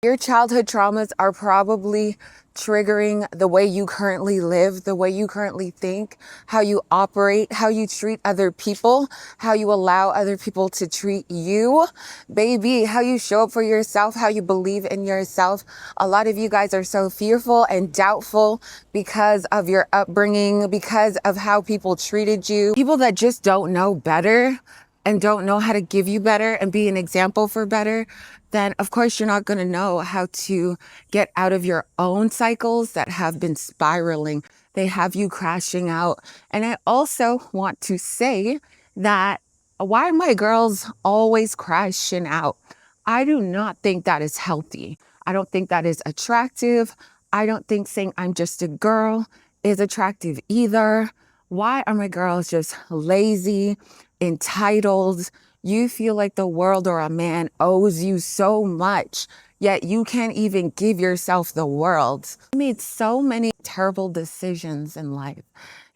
Your childhood traumas are probably triggering the way you currently live, the way you currently think, how you operate, how you treat other people, how you allow other people to treat you, baby, how you show up for yourself, how you believe in yourself. A lot of you guys are so fearful and doubtful because of your upbringing, because of how people treated you. People that just don't know better and don't know how to give you better and be an example for better, then of course you're not going to know how to get out of your own cycles that have been spiraling. They have you crashing out. And I also want to say that why are my girls always crashing out? I do not think that is healthy. I don't think that is attractive. I don't think saying I'm just a girl is attractive either. Why are my girls just lazy, entitled? You feel like the world or a man owes you so much, yet you can't even give yourself the world. I made so many terrible decisions in life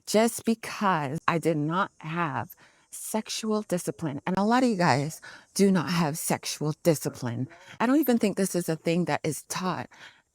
just because I did not have sexual discipline. And a lot of you guys do not have sexual discipline. I don't even think this is a thing that is taught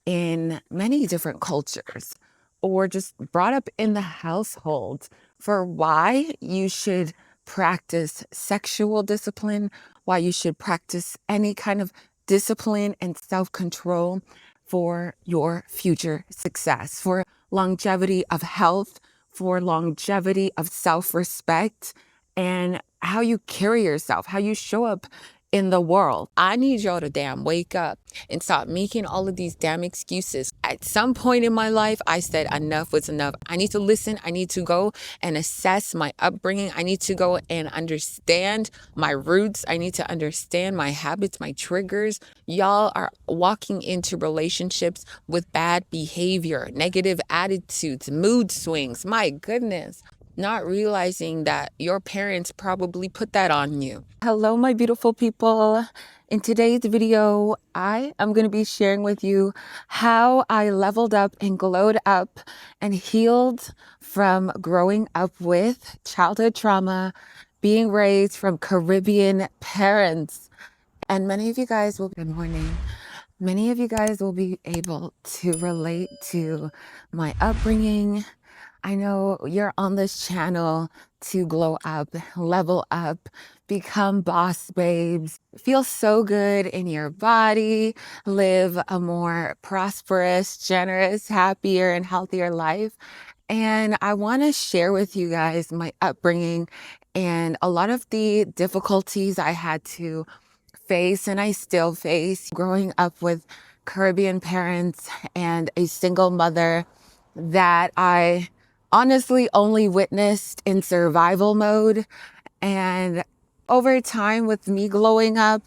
in many different cultures or just brought up in the household for why you should practice sexual discipline, why you should practice any kind of discipline and self-control for your future success, for longevity of health, for longevity of self-respect, and how you carry yourself, how you show up in the world. I need y'all to damn wake up and stop making all of these damn excuses. At some point in my life, I said enough was enough. I need to listen. I need to go and assess my upbringing. I need to go and understand my roots. I need to understand my habits, my triggers. Y'all are walking into relationships with bad behavior, negative attitudes, mood swings. My goodness. Not realizing that your parents probably put that on you. Hello, my beautiful people. In today's video, I am going to be sharing with you how I leveled up and glowed up and healed from growing up with childhood trauma, being raised from Caribbean parents. And many of you guys will, good morning. Many of you guys will be able to relate to my upbringing. I know you're on this channel to glow up, level up, become boss babes, feel so good in your body, live a more prosperous, generous, happier, and healthier life. And I want to share with you guys my upbringing and a lot of the difficulties I had to face and I still face growing up with Caribbean parents and a single mother that I honestly only witnessed in survival mode. And over time, with me glowing up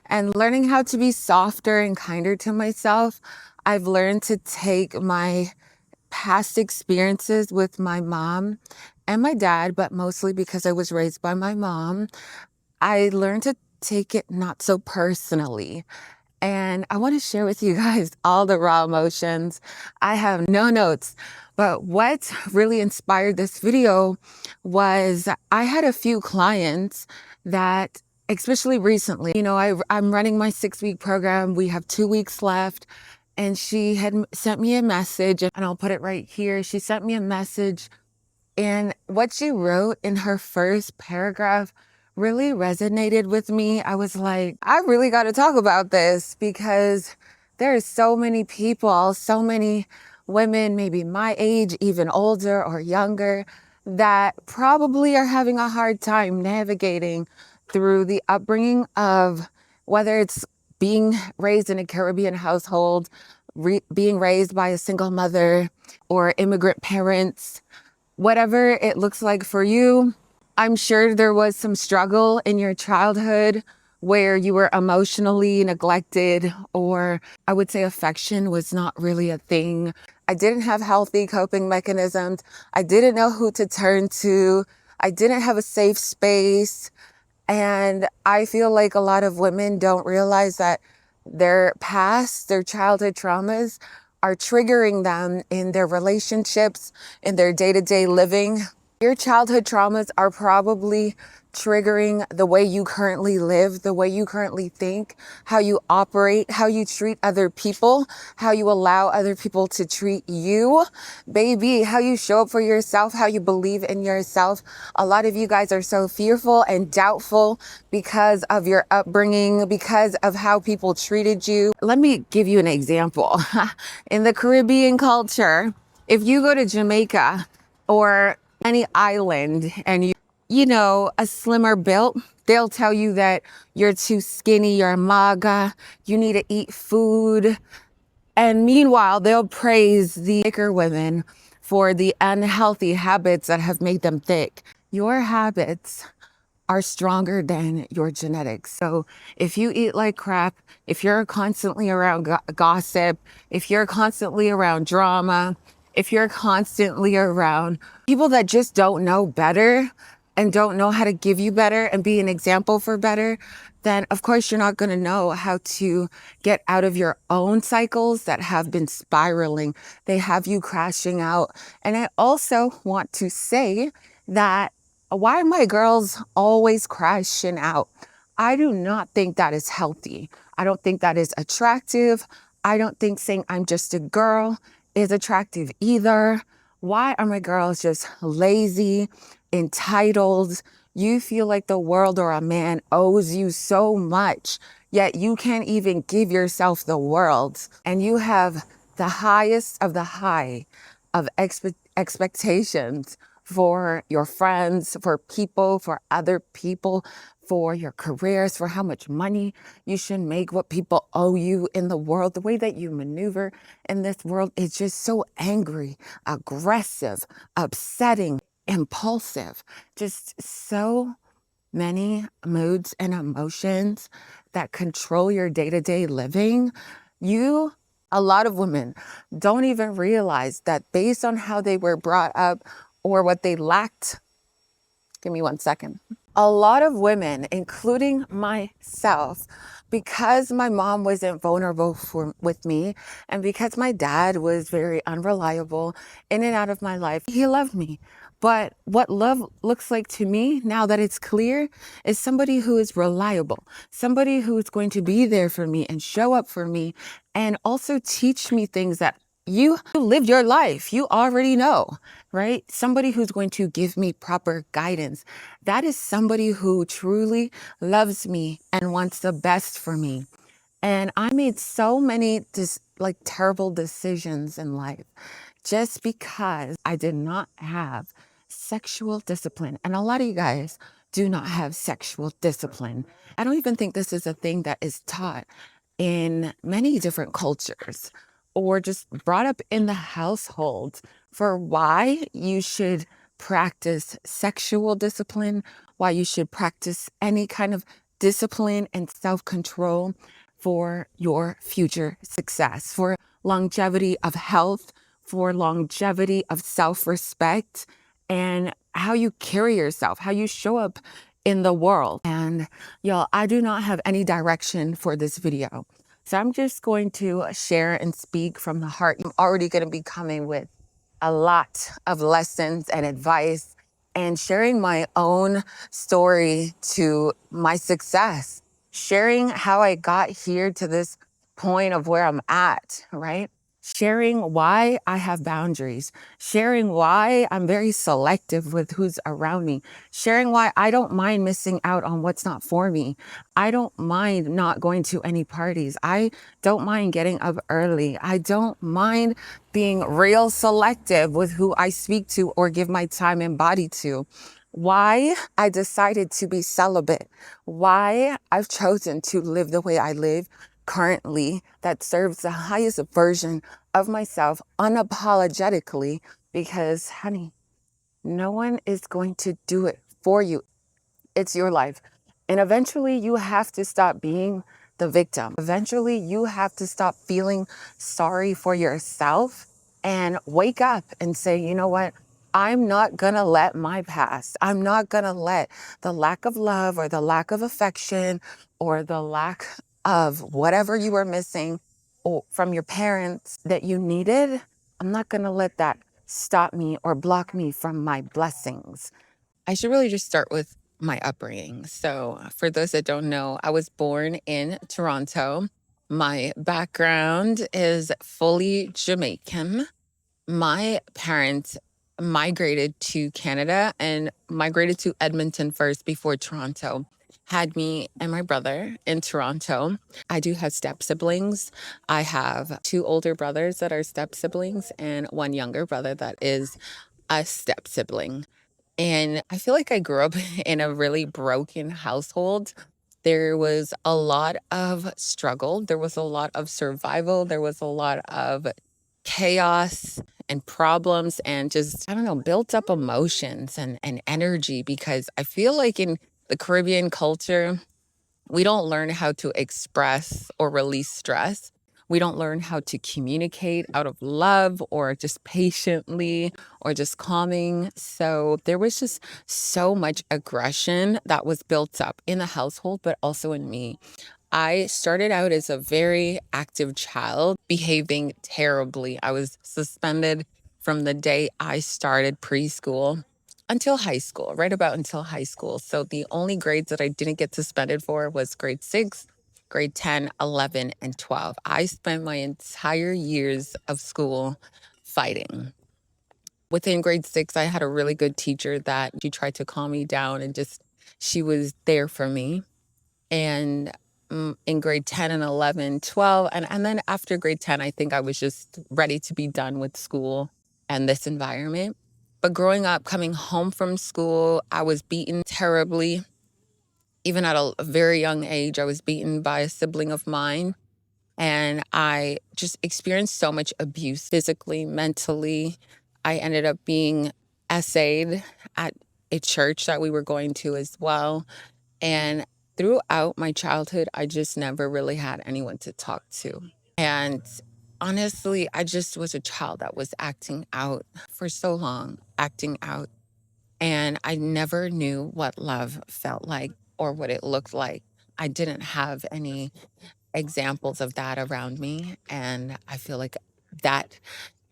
and learning how to be softer and kinder to myself, I've learned to take my past experiences with my mom and my dad, but mostly because I was raised by my mom, I learned to take it not so personally. And I want to share with you guys all the raw emotions. I have no notes, but what really inspired this video was I had a few clients that, especially recently, I'm running my 6-week program. We have 2 weeks left. And she had sent me a message, and I'll put it right here. She sent me a message, and what she wrote in her first paragraph really resonated with me. I was like, I really got to talk about this because there are so many people, so many women, maybe my age, even older or younger, that probably are having a hard time navigating through the upbringing of whether it's being raised in a Caribbean household, being raised by a single mother or immigrant parents. Whatever it looks like for you, I'm sure there was some struggle in your childhood where you were emotionally neglected, or I would say affection was not really a thing. I didn't have healthy coping mechanisms. I didn't know who to turn to. I didn't have a safe space. And I feel like a lot of women don't realize that their past, their childhood traumas are triggering them in their relationships, in their day-to-day living. Your childhood traumas are probably triggering the way you currently live, the way you currently think, how you operate, how you treat other people, how you allow other people to treat you, baby, how you show up for yourself, how you believe in yourself. A lot of you guys are so fearful and doubtful because of your upbringing, because of how people treated you. Let me give you an example. In the Caribbean culture, if you go to Jamaica or any island and you know, a slimmer built, they'll tell you that you're too skinny, you're maga, you need to eat food. And meanwhile, they'll praise the thicker women for the unhealthy habits that have made them thick. Your habits are stronger than your genetics. So if you eat like crap, if you're constantly around gossip, if you're constantly around drama, if you're constantly around people that just don't know better and don't know how to give you better and be an example for better, then of course you're not going to know how to get out of your own cycles that have been spiraling. They have you crashing out. And I also want to say that why are my girls always crashing out? I do not think that is healthy. I don't think that is attractive. I don't think saying I'm just a girl is attractive either. Why are my girls just lazy, entitled? You feel like the world or a man owes you so much, yet you can't even give yourself the world. And you have the highest of the high of expectations for your friends, for people, for other people, for your careers, for how much money you should make, what people owe you in the world. The way that you maneuver in this world is just so angry, aggressive, upsetting, impulsive, just so many moods and emotions that control your day-to-day living. A lot of women don't even realize that based on how they were brought up or what they lacked. Give me 1 second. A lot of women, including myself, because my mom wasn't vulnerable with me, and because my dad was very unreliable in and out of my life, he loved me. But what love looks like to me, now that it's clear, is somebody who is reliable, somebody who is going to be there for me and show up for me and also teach me things that you lived your life. You already know, right? Somebody who's going to give me proper guidance. That is somebody who truly loves me and wants the best for me. And I made so many terrible decisions in life just because I did not have sexual discipline. And a lot of you guys do not have sexual discipline. I don't even think this is a thing that is taught in many different cultures or just brought up in the household for why you should practice sexual discipline, why you should practice any kind of discipline and self-control for your future success, for longevity of health, for longevity of self-respect, and how you carry yourself, how you show up in the world. And y'all, I do not have any direction for this video. So I'm just going to share and speak from the heart. I'm already going to be coming with a lot of lessons and advice and sharing my own story to my success, sharing how I got here to this point of where I'm at, right? Sharing why I have boundaries, sharing why I'm very selective with who's around me, sharing why I don't mind missing out on what's not for me. I don't mind not going to any parties. I don't mind getting up early. I don't mind being real selective with who I speak to or give my time and body to. Why I decided to be celibate, why I've chosen to live the way I live currently that serves the highest version of myself unapologetically, because honey, no one is going to do it for you. It's your life. And eventually you have to stop being the victim. Eventually you have to stop feeling sorry for yourself and wake up and say, you know what? I'm not going to let my past, I'm not going to let the lack of love or the lack of affection or the lack of whatever you were missing or from your parents that you needed, I'm not going to let that stop me or block me from my blessings. I should really just start with my upbringing. So, for those that don't know, I was born in Toronto. My background is fully Jamaican. My parents migrated to Canada and migrated to Edmonton first before Toronto. Had me and my brother in Toronto. I do have step siblings. I have two older brothers that are step siblings and one younger brother that is a step sibling. And I feel like I grew up in a really broken household. There was a lot of struggle, there was a lot of survival, there was a lot of chaos and problems and just, I don't know, built up emotions and energy because I feel like in the Caribbean culture, we don't learn how to express or release stress. We don't learn how to communicate out of love or just patiently or just calming. So there was just so much aggression that was built up in the household, but also in me. I started out as a very active child, behaving terribly. I was suspended from the day I started preschool until high school, right about until high school. So the only grades that I didn't get suspended for was grade 6, grade 10, 11, and 12. I spent my entire years of school fighting. Within grade 6, I had a really good teacher that she tried to calm me down and just, she was there for me. And in grade 10 and 11, 12, and then after grade 10, I think I was just ready to be done with school and this environment. But growing up, coming home from school, I was beaten terribly. Even at a very young age, I was beaten by a sibling of mine. And I just experienced so much abuse physically, mentally. I ended up being essayed at a church that we were going to as well. And throughout my childhood, I just never really had anyone to talk to. And honestly, I just was a child that was acting out for so long, acting out. And I never knew what love felt like or what it looked like. I didn't have any examples of that around me. And I feel like that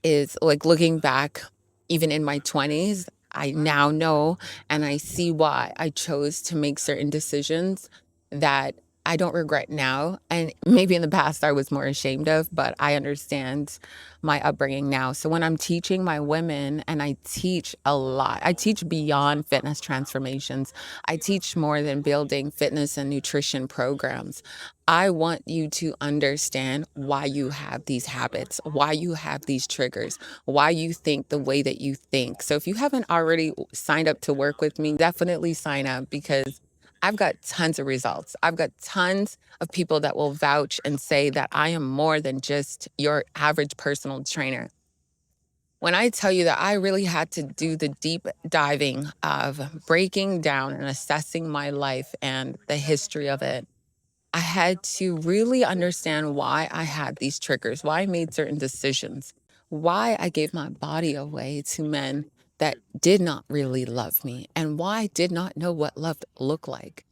is like looking back, even in my 20s, I now know and I see why I chose to make certain decisions that I don't regret now. And maybe in the past I was more ashamed of, but I understand my upbringing now. So when I'm teaching my women, and I teach a lot, I teach beyond fitness transformations, I teach more than building fitness and nutrition programs. I want you to understand why you have these habits, why you have these triggers, why you think the way that you think. So if you haven't already signed up to work with me, definitely sign up because I've got tons of results. I've got tons of people that will vouch and say that I am more than just your average personal trainer. When I tell you that I really had to do the deep diving of breaking down and assessing my life and the history of it, I had to really understand why I had these triggers, why I made certain decisions, why I gave my body away to men that did not really love me, and why I did not know what love looked like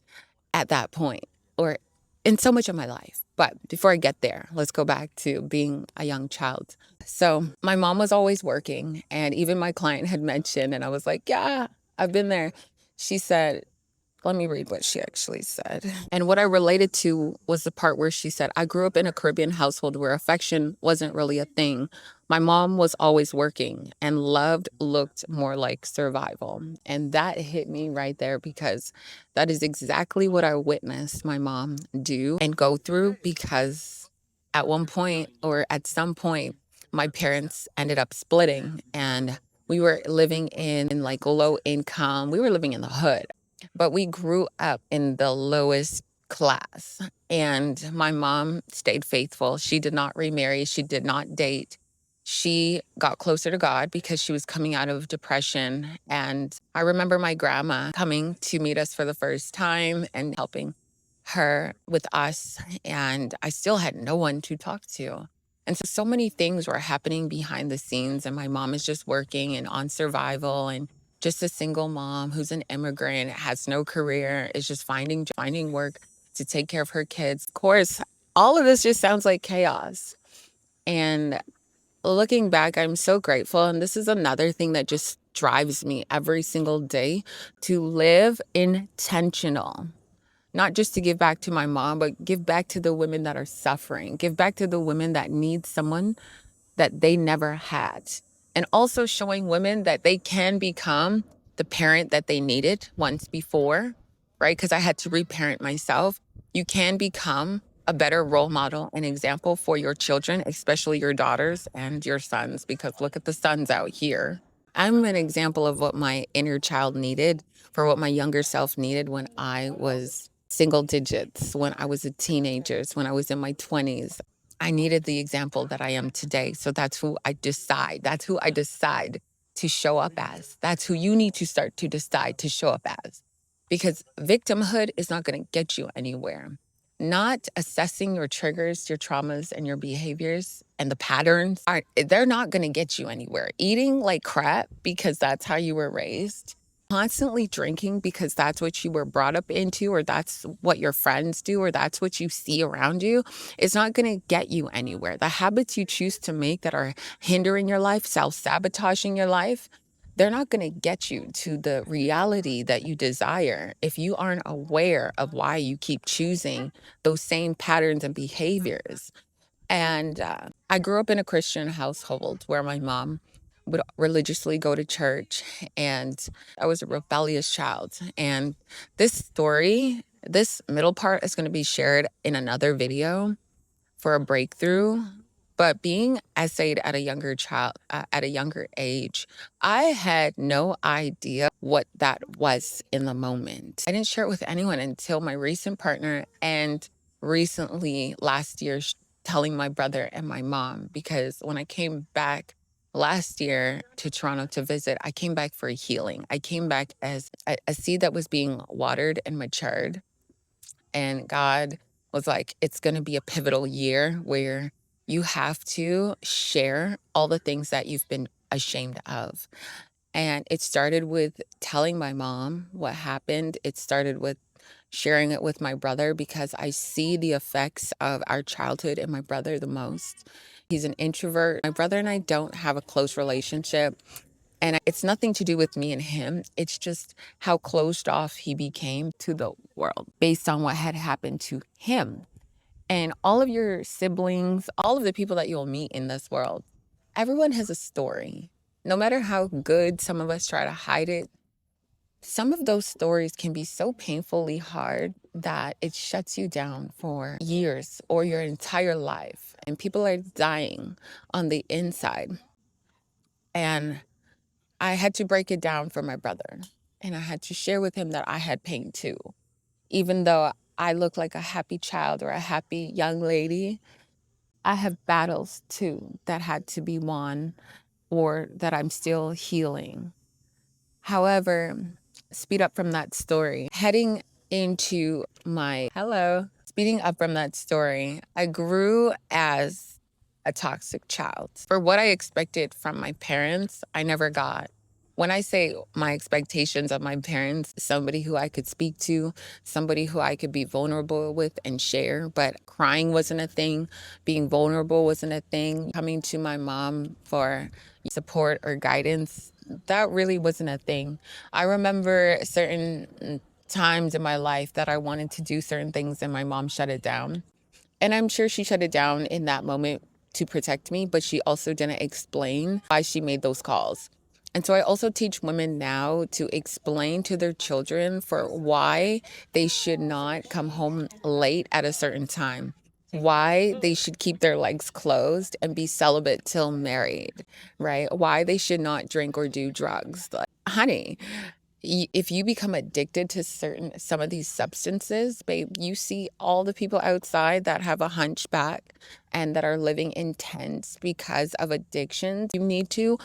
at that point or in so much of my life. But before I get there, let's go back to being a young child. So my mom was always working, and even my client had mentioned, and I was like, yeah, I've been there. She said, let me read what she actually said. And what I related to was the part where she said, I grew up in a Caribbean household where affection wasn't really a thing. My mom was always working and loved looked more like survival. And that hit me right there because that is exactly what I witnessed my mom do and go through because at one point or at some point, my parents ended up splitting and we were living in like low income. We were living in the hood, but we grew up in the lowest class. And my mom stayed faithful. She did not remarry, she did not date. She got closer to God because she was coming out of depression. And I remember my grandma coming to meet us for the first time and helping her with us. And I still had no one to talk to. And so many things were happening behind the scenes. And my mom is just working and on survival and just a single mom who's an immigrant, has no career, is just finding work to take care of her kids. Of course, all of this just sounds like chaos. And looking back, I'm so grateful. And this is another thing that just drives me every single day to live intentional. Not just to give back to my mom, but give back to the women that are suffering, give back to the women that need someone that they never had. And also showing women that they can become the parent that they needed once before, right? Because I had to reparent myself. You can become a better role model and example for your children, especially your daughters and your sons, because look at the sons out here. I'm an example of what my inner child needed, for what my younger self needed when I was single digits, when I was a teenager, when I was in my 20s. I needed the example that I am today. So that's who I decide. That's who I decide to show up as. That's who you need to start to decide to show up as. Because victimhood is not going to get you anywhere. Not assessing your triggers, your traumas, and your behaviors and the patterns, they're not going to get you anywhere. Eating like crap because that's how you were raised, constantly drinking because that's what you were brought up into, or that's what your friends do, or that's what you see around you, is not going to get you anywhere. The habits you choose to make that are hindering your life, self-sabotaging your life, they're not going to get you to the reality that you desire if you aren't aware of why you keep choosing those same patterns and behaviors. And I grew up in a Christian household where my mom would religiously go to church, and I was a rebellious child. And this story, this middle part, is going to be shared in another video for a breakthrough. But being essayed at a younger child, at a younger age, I had no idea what that was in the moment. I didn't share it with anyone until my recent partner, and recently last year, telling my brother and my mom, because when I came back last year to Toronto to visit, I came back for a healing. I came back as a seed that was being watered and matured. And God was like, it's going to be a pivotal year where you have to share all the things that you've been ashamed of. And it started with telling my mom what happened. It started with sharing it with my brother, because I see the effects of our childhood in my brother the most. He's an introvert. My brother and I don't have a close relationship. And it's nothing to do with me and him. It's just how closed off he became to the world based on what had happened to him. And all of your siblings, all of the people that you'll meet in this world, everyone has a story. No matter how good some of us try to hide it, some of those stories can be so painfully hard that it shuts you down for years or your entire life. And people are dying on the inside. And I had to break it down for my brother, and I had to share with him that I had pain too. Even though I look like a happy child or a happy young lady, I have battles too that had to be won or that I'm still healing. However, speed up from that story, heading into my speeding up from that story, I grew as a toxic child. For what I expected from my parents, I never got. When I say my expectations of my parents, somebody who I could speak to, somebody who I could be vulnerable with and share, but crying wasn't a thing, being vulnerable wasn't a thing, coming to my mom for support or guidance, that really wasn't a thing. I remember certain times in my life that I wanted to do certain things and my mom shut it down. And I'm sure she shut it down in that moment to protect me, but she also didn't explain why she made those calls. And so I also teach women now to explain to their children for why they should not come home late at a certain time, why they should keep their legs closed and be celibate till married, right? Why they should not drink or do drugs. Like, honey, if you become addicted to some of these substances, babe, you see all the people outside that have a hunchback and that are living intense because of addictions. You need to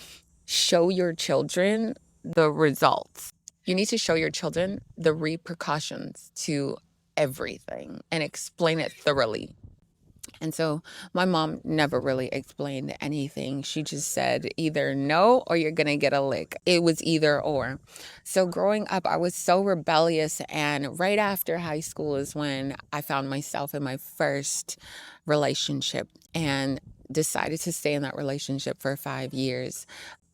show your children the results. You need to show your children the repercussions to everything and explain it thoroughly. And so my mom never really explained anything. She just said either no or you're going to get a lick. It was either or. So growing up, I was so rebellious. And right after high school is when I found myself in my first relationship. And decided to stay in that relationship for 5 years.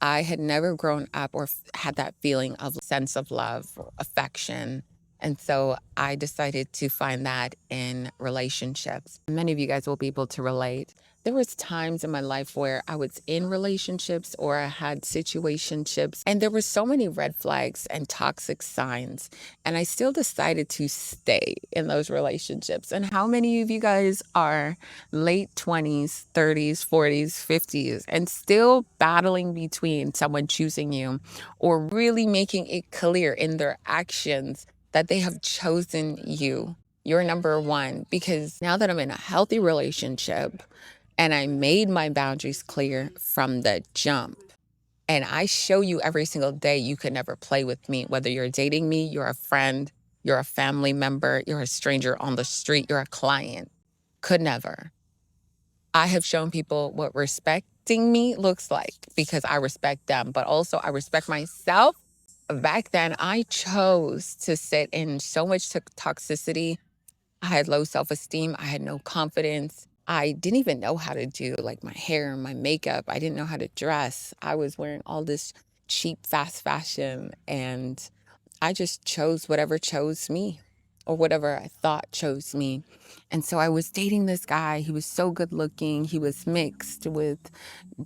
I had never grown up or had that feeling of sense of love, or affection. And so I decided to find that in relationships. Many of you guys will be able to relate. There was times in my life where I was in relationships or I had situationships, and there were so many red flags and toxic signs, and I still decided to stay in those relationships. And how many of you guys are late 20s, 30s, 40s, 50s, and still battling between someone choosing you or really making it clear in their actions that they have chosen you? You're number one. Because now that I'm in a healthy relationship and I made my boundaries clear from the jump, and I show you every single day you could never play with me, whether you're dating me, you're a friend, you're a family member, you're a stranger on the street, you're a client. Could never. I have shown people what respecting me looks like because I respect them, but also I respect myself. Back then, I chose to sit in so much toxicity. I had low self esteem. I had no confidence. I didn't even know how to do like my hair and my makeup. I didn't know how to dress. I was wearing all this cheap, fast fashion. And I just chose whatever chose me or whatever I thought chose me. And so I was dating this guy. He was so good looking. He was mixed with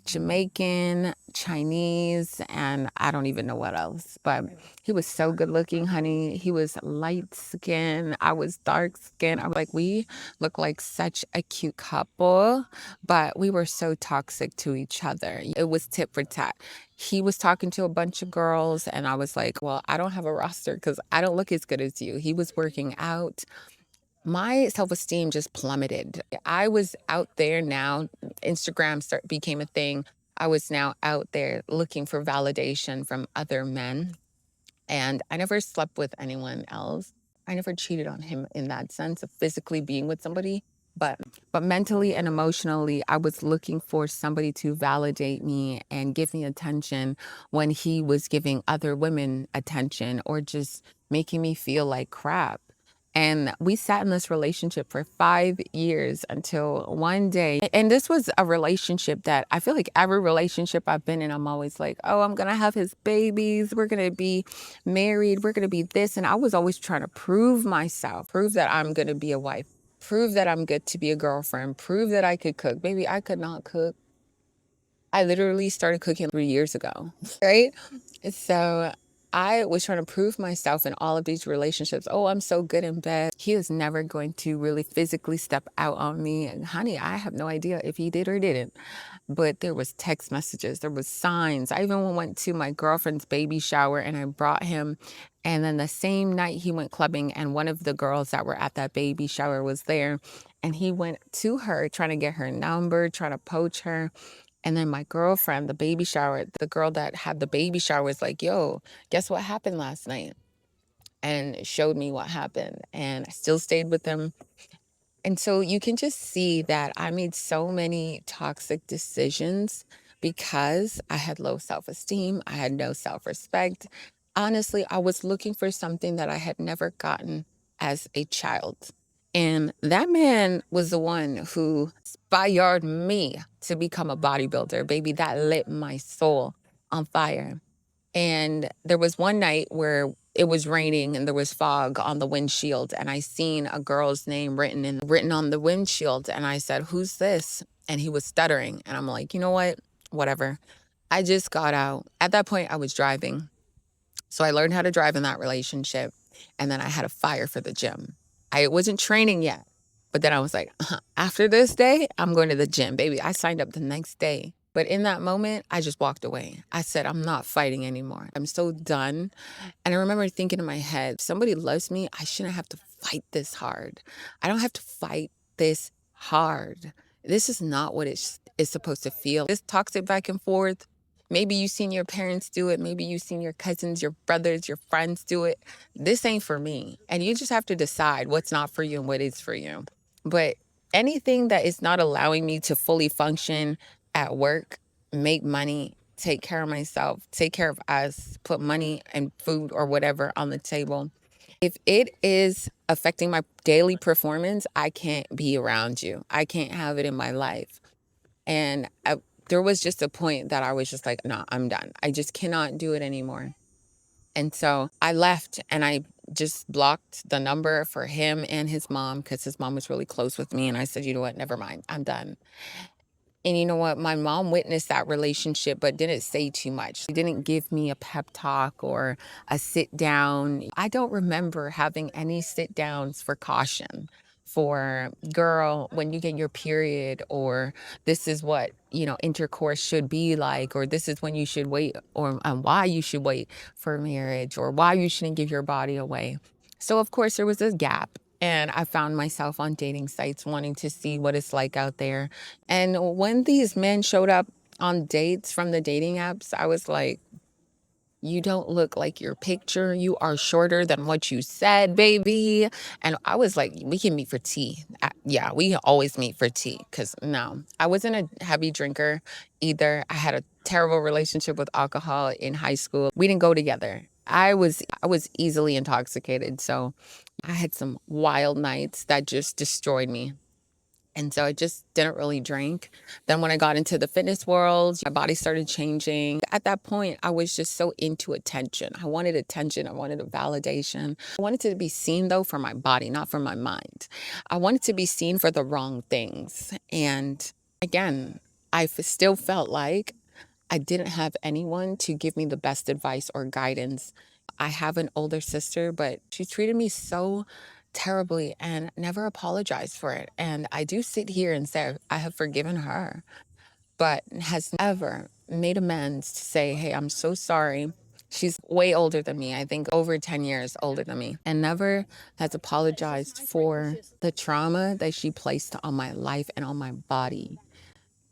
Jamaican, Chinese, and I don't even know what else. But he was so good looking, honey. He was light skin. I was dark skin. I was like, we look like such a cute couple, but we were so toxic to each other. It was tit for tat. He was talking to a bunch of girls, and I was like, well, I don't have a roster because I don't look as good as you. He was working out. My self-esteem just plummeted. I was out there now, became a thing. I was now out there looking for validation from other men. And I never slept with anyone else. I never cheated on him in that sense of physically being with somebody. But but mentally and emotionally, I was looking for somebody to validate me and give me attention when he was giving other women attention or just making me feel like crap. And we sat in this relationship for 5 years until one day. And this was a relationship that I feel like every relationship I've been in, I'm always like, oh, I'm going to have his babies. We're going to be married. We're going to be this. And I was always trying to prove myself, prove that I'm going to be a wife, prove that I'm good to be a girlfriend, prove that I could cook. Baby, I could not cook. I literally started cooking 3 years ago, right? So I was trying to prove myself in all of these relationships. Oh, I'm so good in bed. He is never going to really physically step out on me. And honey, I have no idea if he did or didn't. But there was text messages, there was signs. I even went to my girlfriend's baby shower and I brought him. And then the same night he went clubbing and one of the girls that were at that baby shower was there. And he went to her trying to get her number, trying to poach her. And then my girlfriend, the baby shower, the girl that had the baby shower was like, yo, guess what happened last night? And showed me what happened. And I still stayed with him. And so you can just see that I made so many toxic decisions because I had low self esteem. I had no self respect. Honestly, I was looking for something that I had never gotten as a child. And that man was the one who inspired me to become a bodybuilder. Baby, that lit my soul on fire. And there was one night where it was raining and there was fog on the windshield. And I seen a girl's name written on the windshield. And I said, who's this? And he was stuttering. And I'm like, you know what? Whatever. I just got out. At that point, I was driving. So I learned how to drive in that relationship. And then I had a fire for the gym. I wasn't training yet. But then I was like, after this day, I'm going to the gym, baby. I signed up the next day. But in that moment, I just walked away. I said, I'm not fighting anymore. I'm so done. And I remember thinking in my head, if somebody loves me, I shouldn't have to fight this hard. I don't have to fight this hard. This is not what it's supposed to feel. This toxic back and forth. Maybe you've seen your parents do it. Maybe you've seen your cousins, your brothers, your friends do it. This ain't for me. And you just have to decide what's not for you and what is for you. But anything that is not allowing me to fully function at work, make money, take care of myself, take care of us, put money and food or whatever on the table. If it is affecting my daily performance, I can't be around you. I can't have it in my life. And there was just a point that I was just like, no, I'm done. I just cannot do it anymore. And so I left and I just blocked the number for him and his mom because his mom was really close with me. And I said, you know what? Never mind. I'm done. And you know what? My mom witnessed that relationship, but didn't say too much. She didn't give me a pep talk or a sit down. I don't remember having any sit downs for caution for girl, when you get your period, or this is what, intercourse should be like, or this is when you should wait, or why you should wait for marriage, or why you shouldn't give your body away. So, of course, there was a gap. And I found myself on dating sites wanting to see what it's like out there. And when these men showed up on dates from the dating apps, I was like, you don't look like your picture. You are shorter than what you said, baby. And I was like, we can meet for tea. Yeah, we can always meet for tea. Because no, I wasn't a heavy drinker either. I had a terrible relationship with alcohol in high school. We didn't go together. I was easily intoxicated. So I had some wild nights that just destroyed me. And so I just didn't really drink. Then when I got into the fitness world, my body started changing. At that point, I was just so into attention. I wanted attention. I wanted a validation. I wanted to be seen, though, for my body, not for my mind. I wanted to be seen for the wrong things. And again, still felt like I didn't have anyone to give me the best advice or guidance. I have an older sister, but she treated me so terribly and never apologized for it. And I do sit here and say I have forgiven her, but has never made amends to say, hey, I'm so sorry. She's way older than me, I think over 10 years older than me, and never has apologized for the trauma that she placed on my life and on my body.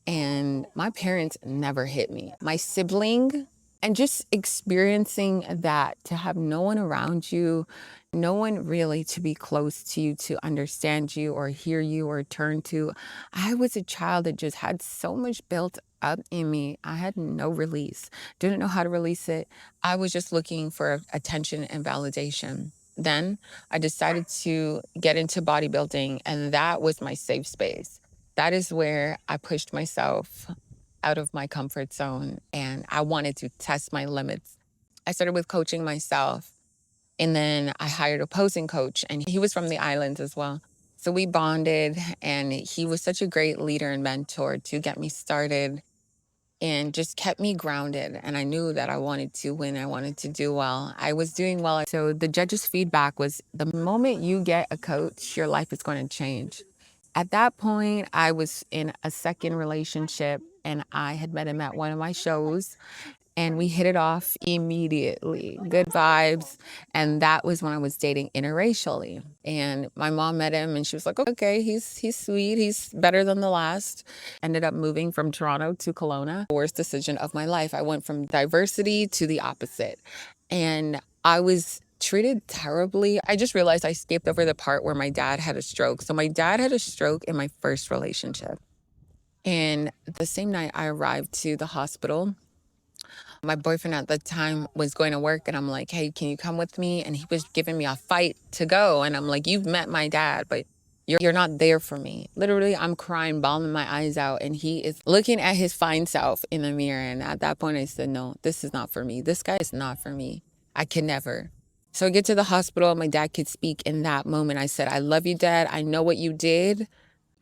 And my parents never hit me. My sibling, and just experiencing that, to have no one around you, no one really to be close to you, to understand you or hear you or turn to. I was a child that just had so much built up in me. I had no release, didn't know how to release it. I was just looking for attention and validation. Then I decided to get into bodybuilding, and that was my safe space. That is where I pushed myself out of my comfort zone and I wanted to test my limits. I started with coaching myself, and then I hired a posing coach, and he was from the islands as well. So we bonded, and he was such a great leader and mentor to get me started and just kept me grounded. And I knew that I wanted to win. I wanted to do well. I was doing well. So the judges' feedback was, the moment you get a coach, your life is going to change. At that point, I was in a second relationship, and I had met him at one of my shows, and we hit it off immediately. Good vibes. And that was when I was dating interracially. And my mom met him and she was like, okay, he's sweet. He's better than the last. Ended up moving from Toronto to Kelowna. Worst decision of my life. I went from diversity to the opposite. And I was treated terribly. I just realized I skipped over the part where my dad had a stroke. So my dad had a stroke in my first relationship. And the same night I arrived to the hospital, my boyfriend at the time was going to work, and I'm like, hey, can you come with me? And he was giving me a fight to go. And I'm like, you've met my dad, but you're not there for me. Literally, I'm crying, bawling my eyes out. And he is looking at his fine self in the mirror. And at that point, I said, no, this is not for me. This guy is not for me. I can never. So I get to the hospital. My dad could speak in that moment. I said, I love you, Dad. I know what you did.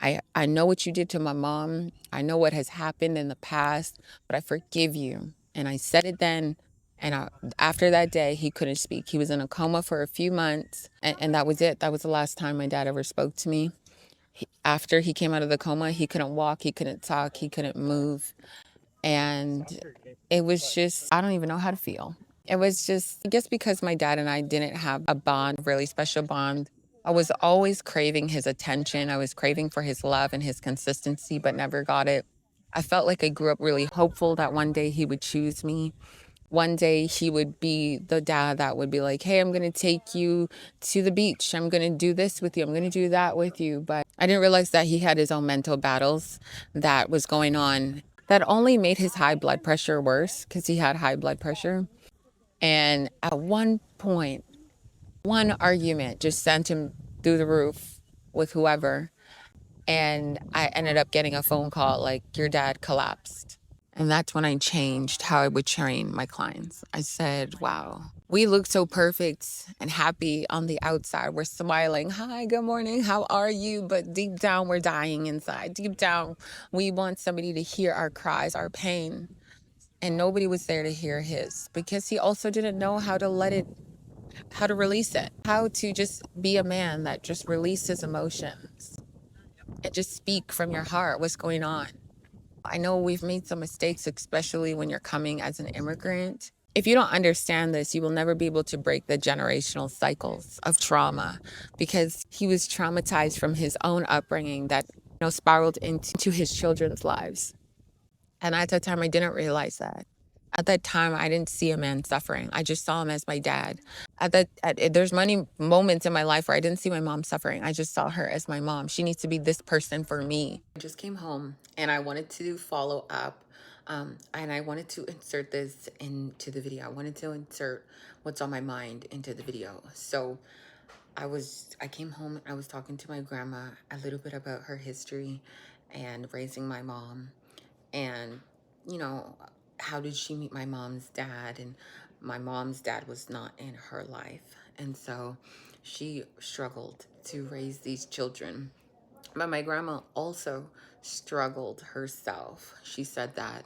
I know what you did to my mom. I know what has happened in the past, but I forgive you. And I said it then. And after that day, he couldn't speak. He was in a coma for a few months. And that was it. That was the last time my dad ever spoke to me. After he came out of the coma, he couldn't walk, he couldn't talk, he couldn't move. And it was just, I don't even know how to feel. It was just, I guess because my dad and I didn't have a bond, really special bond. I was always craving his attention. I was craving for his love and his consistency, but never got it. I felt like I grew up really hopeful that one day he would choose me. One day he would be the dad that would be like, hey, I'm going to take you to the beach. I'm going to do this with you. I'm going to do that with you. But I didn't realize that he had his own mental battles that was going on that only made his high blood pressure worse, because he had high blood pressure. And at one point, one argument just sent him through the roof with whoever. And I ended up getting a phone call like, your dad collapsed. And that's when I changed how I would train my clients. I said, wow, we look so perfect and happy on the outside. We're smiling. Hi, good morning. How are you? But deep down, we're dying inside. Deep down, we want somebody to hear our cries, our pain. And nobody was there to hear his because he also didn't know how to let it, how to release it, how to just be a man that just releases emotions and just speak from your heart what's going on. I know we've made some mistakes, especially when you're coming as an immigrant. If you don't understand this, you will never be able to break the generational cycles of trauma because he was traumatized from his own upbringing that, spiraled into his children's lives. And at that time, I didn't realize that. At that time, I didn't see a man suffering. I just saw him as my dad. There's many moments in my life where I didn't see my mom suffering. I just saw her as my mom. She needs to be this person for me. I just came home and I wanted to follow up, and I wanted to insert this into the video. I wanted to insert what's on my mind into the video. So I came home, I was talking to my grandma a little bit about her history and raising my mom, and you know, how did she meet my mom's dad? And my mom's dad was not in her life, and so she struggled to raise these children. But my grandma also struggled herself. She said that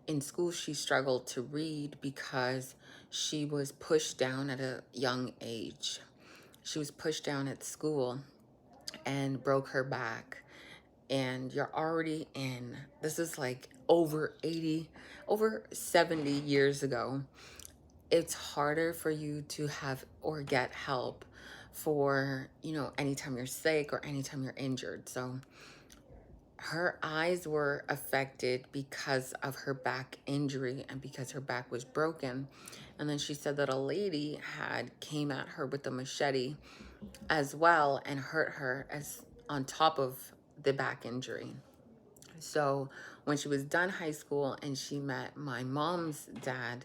in school she struggled to read because she was pushed down at a young age. She was pushed down at school and broke her back. And you're already in, this is like over 70 years ago. It's harder for you to have or get help for, anytime you're sick or anytime you're injured. So her eyes were affected because of her back injury and because her back was broken. And then she said that a lady had came at her with a machete as well and hurt her as on top of the back injury. So when she was done high school and she met my mom's dad,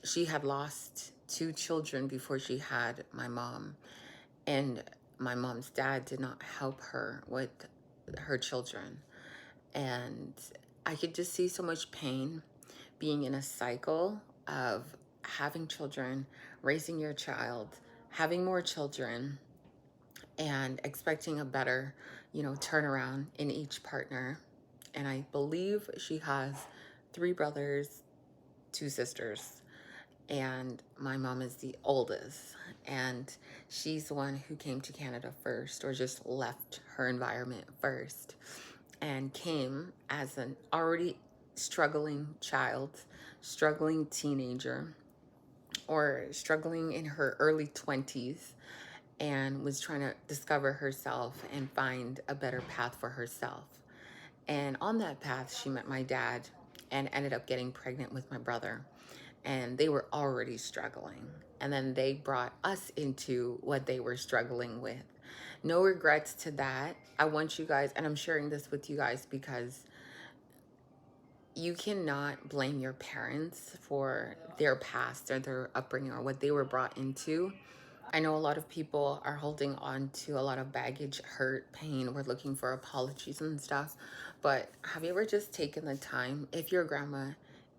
she had lost 2 children before she had my mom. And my mom's dad did not help her with her children. And I could just see so much pain being in a cycle of having children, raising your child, having more children, and expecting a better, turnaround in each partner. And I believe she has 3 brothers, 2 sisters, and my mom is the oldest. And she's the one who came to Canada first, or just left her environment first, and came as an already struggling child, struggling teenager, or struggling in her early 20s, and was trying to discover herself and find a better path for herself. And on that path, she met my dad and ended up getting pregnant with my brother. And they were already struggling. And then they brought us into what they were struggling with. No regrets to that. I want you guys, and I'm sharing this with you guys because you cannot blame your parents for their past or their upbringing or what they were brought into. I know a lot of people are holding on to a lot of baggage, hurt, pain. We're looking for apologies and stuff. But have you ever just taken the time, if your grandma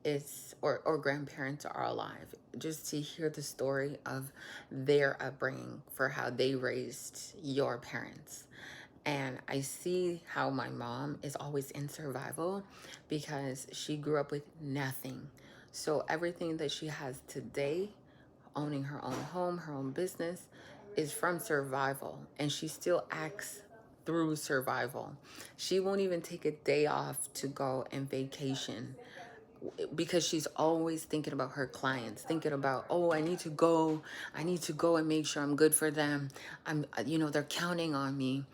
is or grandparents are alive, just to hear the story of their upbringing for how they raised your parents? And I see how my mom is always in survival because she grew up with nothing. So everything that she has today, owning her own home, her own business, is from survival. And she still acts through survival. She won't even take a day off to go and vacation because she's always thinking about her clients, thinking about, oh, I need to go and make sure I'm good for them. They're counting on me,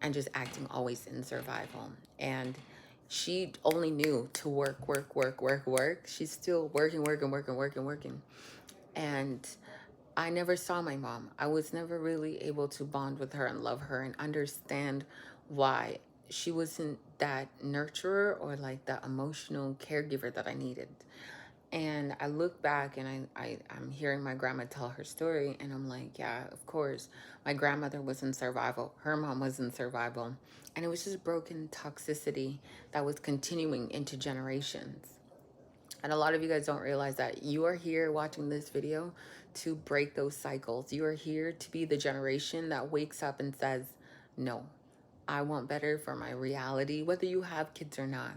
and just acting always in survival. And she only knew to work, work, work, work, work. She's still working, working, working, working, working. And I never saw my mom. I was never really able to bond with her and love her and understand why she wasn't that nurturer or like that emotional caregiver that I needed. And I look back and I'm hearing my grandma tell her story, and I'm like, yeah, of course. My grandmother was in survival. Her mom was in survival. And it was just broken toxicity that was continuing into generations. And a lot of you guys don't realize that you are here watching this video to break those cycles. You are here to be the generation that wakes up and says, no, I want better for my reality, whether you have kids or not.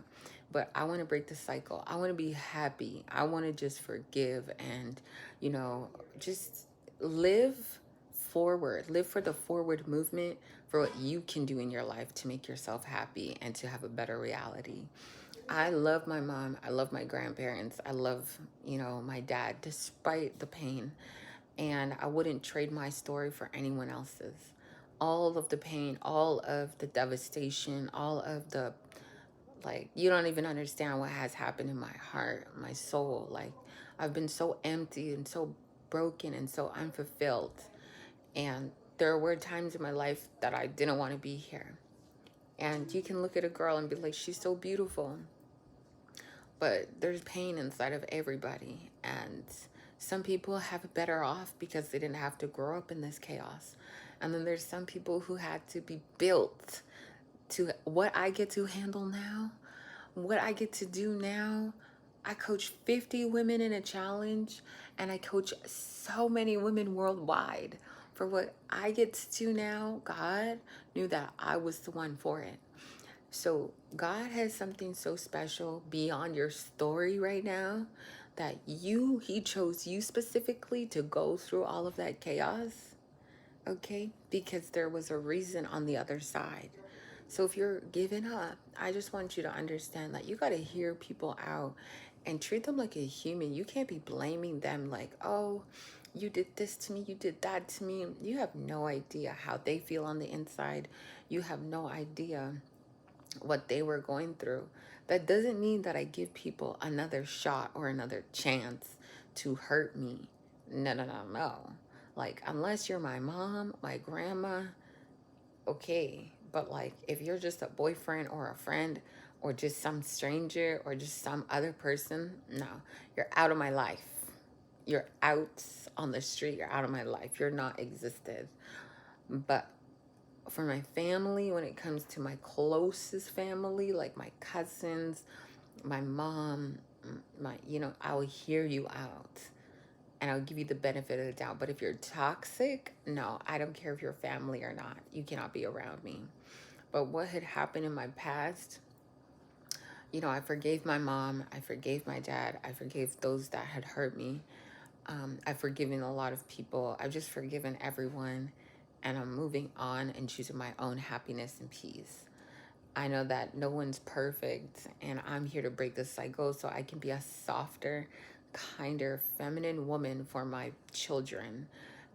But I want to break the cycle. I want to be happy. I want to just forgive and, just live forward. Live for the forward movement, for what you can do in your life to make yourself happy and to have a better reality. I love my mom. I love my grandparents. I love, my dad, despite the pain. And I wouldn't trade my story for anyone else's. All of the pain, all of the devastation, all of the, you don't even understand what has happened in my heart, my soul. I've been so empty and so broken and so unfulfilled. And there were times in my life that I didn't want to be here. And you can look at a girl and be like, she's so beautiful. But there's pain inside of everybody. And some people have it better off because they didn't have to grow up in this chaos. And then there's some people who had to be built to what I get to handle now, what I get to do now. I coach 50 women in a challenge, and I coach so many women worldwide. For what I get to do now, God knew that I was the one for it. So God has something so special beyond your story right now that he chose you specifically to go through all of that chaos, okay? Because there was a reason on the other side. So if you're giving up, I just want you to understand that you got to hear people out and treat them like a human. You can't be blaming them like, oh, you did this to me, you did that to me. You have no idea how they feel on the inside. You have no idea what they were going through. That doesn't mean that I give people another shot or another chance to hurt me. No, no, no, no. Unless you're my mom, my grandma, okay. But if you're just a boyfriend or a friend or just some stranger or just some other person, no, you're out of my life. You're out on the street. You're out of my life. You're not existed. But for my family, when it comes to my closest family, like my cousins, my mom, I will hear you out and I'll give you the benefit of the doubt. But if you're toxic, no, I don't care if you're family or not. You cannot be around me. But what had happened in my past, I forgave my mom. I forgave my dad. I forgave those that had hurt me. I've forgiven a lot of people. I've just forgiven everyone. And I'm moving on and choosing my own happiness and peace. I know that no one's perfect, and I'm here to break the cycle so I can be a softer, kinder, feminine woman for my children,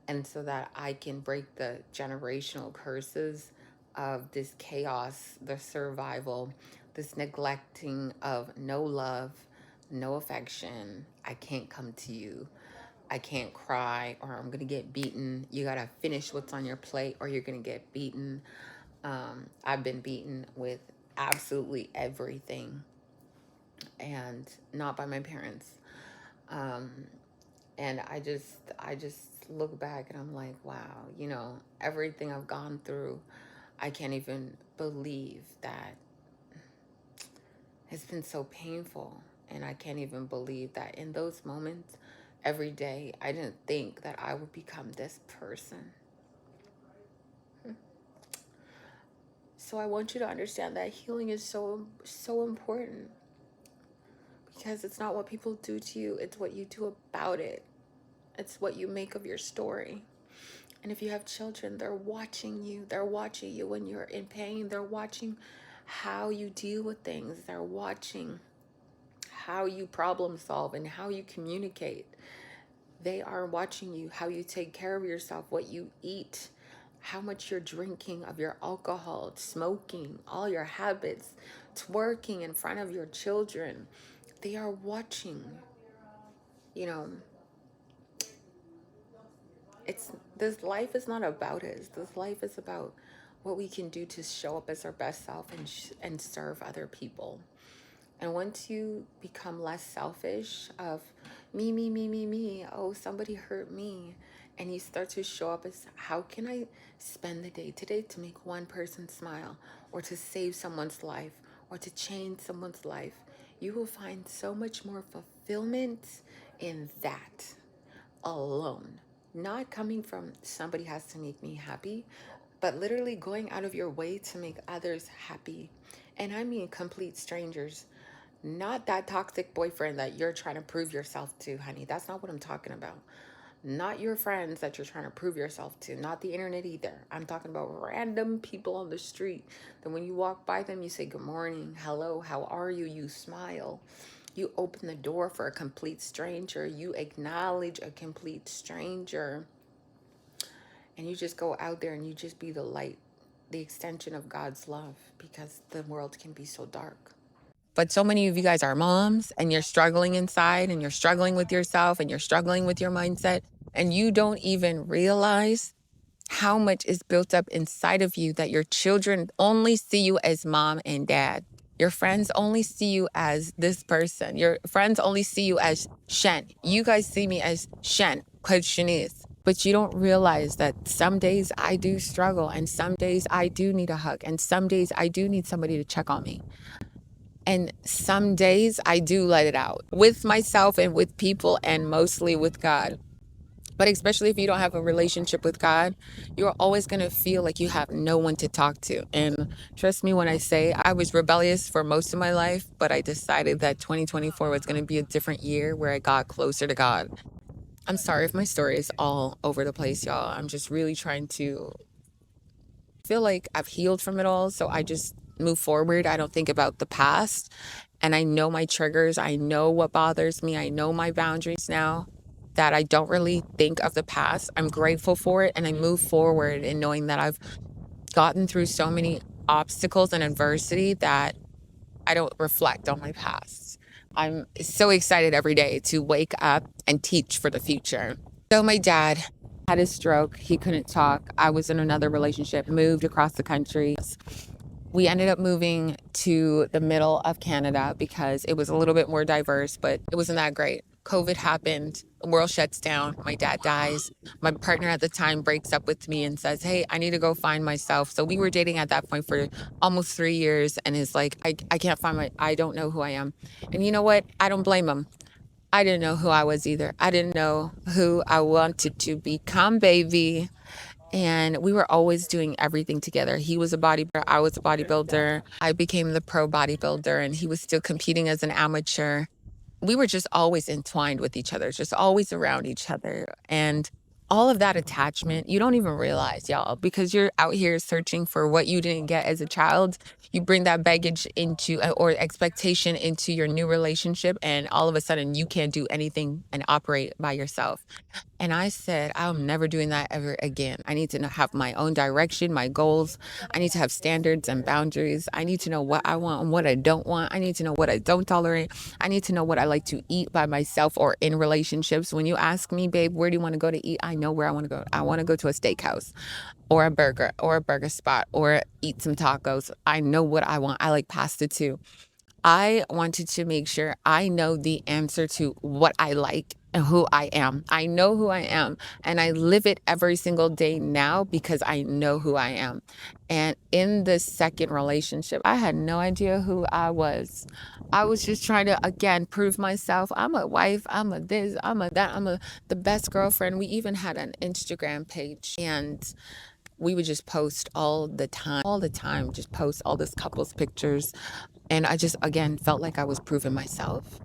and so that I can break the generational curses of this chaos, the survival, this neglecting of no love, no affection. I can't come to you. I can't cry, or I'm going to get beaten. You got to finish what's on your plate or you're going to get beaten. I've been beaten with absolutely everything, and not by my parents. And I just look back and I'm like, wow, everything I've gone through, I can't even believe that it's been so painful. And I can't even believe that in those moments, every day, I didn't think that I would become this person. So I want you to understand that healing is so, so important, because it's not what people do to you, it's what you do about it. It's what you make of your story. And if you have children, they're watching you. They're watching you when you're in pain. They're watching how you deal with things. They're watching how you problem solve and how you communicate. They are watching you, how you take care of yourself, what you eat, how much you're drinking of your alcohol, smoking, all your habits, twerking in front of your children. They are watching. This life is not about us. This life is about what we can do to show up as our best self and serve other people. And once you become less selfish of me, oh, somebody hurt me, and you start to show up as how can I spend the day today to make one person smile or to save someone's life or to change someone's life, you will find so much more fulfillment in that alone. Not coming from somebody has to make me happy, but literally going out of your way to make others happy. And I mean complete strangers. Not that toxic boyfriend that you're trying to prove yourself to, honey. That's not what I'm talking about. Not your friends that you're trying to prove yourself to. Not the internet either. I'm talking about random people on the street that when you walk by them, you say, good morning, hello, how are you? You smile. You open the door for a complete stranger. You acknowledge a complete stranger. And you just go out there and you just be the light, the extension of God's love, because the world can be so dark. But so many of you guys are moms and you're struggling inside and you're struggling with yourself and you're struggling with your mindset, and you don't even realize how much is built up inside of you that your children only see you as mom and dad. Your friends only see you as this person. Your friends only see you as Shen. You guys see me as Shen, Coach Shanice. But you don't realize that some days I do struggle, and some days I do need a hug, and some days I do need somebody to check on me. And some days I do let it out with myself and with people, and mostly with God. But especially if you don't have a relationship with God, you're always going to feel like you have no one to talk to. And trust me when I say I was rebellious for most of my life, but I decided that 2024 was going to be a different year where I got closer to God. I'm sorry if my story is all over the place, y'all. I'm just really trying to feel like I've healed from it all. So I just move forward. I don't think about the past. And I know my triggers. I know what bothers me. I know my boundaries now, that I don't really think of the past. I'm grateful for it. And I move forward in knowing that I've gotten through so many obstacles and adversity that I don't reflect on my past. I'm so excited every day to wake up and teach for the future. So my dad had a stroke. He couldn't talk. I was in another relationship, moved across the country. We ended up moving to the middle of Canada because it was a little bit more diverse, but it wasn't that great. COVID happened, the world shuts down, my dad dies. My partner at the time breaks up with me and says, hey, I need to go find myself. So we were dating at that point for almost 3 years, and is like, I can't find I don't know who I am. And you know what? I don't blame him. I didn't know who I was either. I didn't know who I wanted to become, baby. And we were always doing everything together. He was a bodybuilder, I was a bodybuilder. I became the pro bodybuilder, and he was still competing as an amateur. We were just always entwined with each other, just always around each other. And all of that attachment, you don't even realize, y'all, because you're out here searching for what you didn't get as a child. You bring that baggage into, or expectation into your new relationship, and all of a sudden you can't do anything and operate by yourself. And I said, I'm never doing that ever again. I need to have my own direction, my goals. I need to have standards and boundaries. I need to know what I want and what I don't want. I need to know what I don't tolerate. I need to know what I like to eat by myself or in relationships. When you ask me, babe, where do you want to go to eat? I know where I want to go. I want to go to a steakhouse or a burger spot, or eat some tacos. I know what I want. I like pasta too. I wanted to make sure I know the answer to what I like and who I am. I know who I am, and I live it every single day now because I know who I am. And in the second relationship, I had no idea who I was. I was just trying to, again, prove myself. I'm a wife, I'm a this, I'm a that, the best girlfriend. We even had an Instagram page, and we would just post all the time, just post all this couples pictures. And I just, again, felt like I was proving myself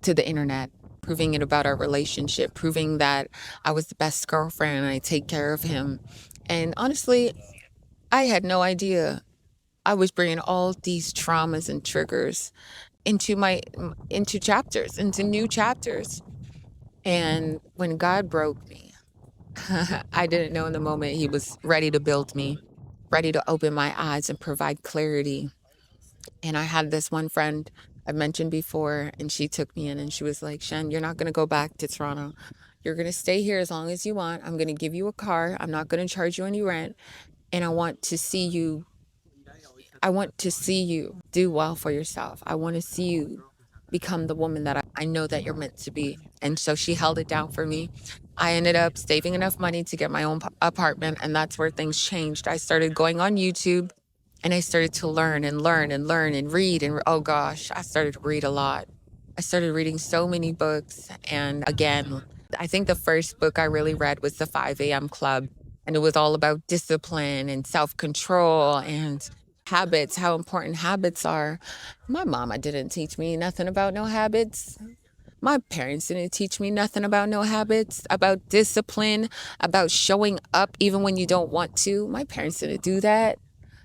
to the internet, proving it about our relationship, proving that I was the best girlfriend and I take care of him. And honestly, I had no idea I was bringing all these traumas and triggers into new chapters. And when God broke me, I didn't know in the moment he was ready to build me, ready to open my eyes and provide clarity. And I had this one friend I mentioned before, and she took me in and she was like, Shen, you're not going to go back to Toronto. You're going to stay here as long as you want. I'm going to give you a car. I'm not going to charge you any rent. And I want to see you I want to see you do well for yourself. I want to see you become the woman that I know that you're meant to be. And so she held it down for me. I ended up saving enough money to get my own apartment, and that's where things changed. I started going on YouTube and I started to learn and learn and learn and read. And oh gosh, I started to read a lot. I started reading so many books. And again, I think the first book I really read was The 5 a.m. Club. And it was all about discipline and self control and habits, how important habits are. My mama didn't teach me nothing about no habits. My parents didn't teach me nothing about no habits, about discipline, about showing up even when you don't want to. My parents didn't do that.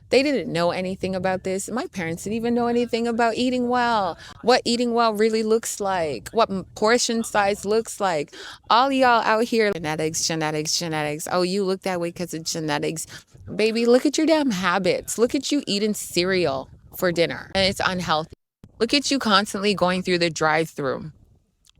They didn't know anything about this. My parents didn't even know anything about eating well, what eating well really looks like, what portion size looks like. All y'all out here, genetics, genetics, genetics. Oh, you look that way because of genetics. Baby, look at your damn habits. Look at you eating cereal for dinner, and it's unhealthy. Look at you constantly going through the drive through.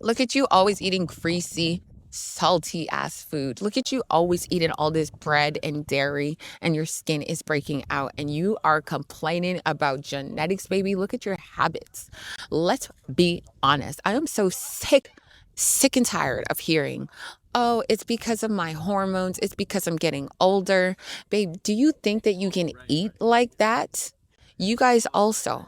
Look at you always eating greasy, salty ass food. Look at you always eating all this bread and dairy, and your skin is breaking out, and you are complaining about genetics, baby. Look at your habits. Let's be honest. I am so sick and tired of hearing, oh, it's because of my hormones. It's because I'm getting older. Babe, do you think that you can eat like that? You guys also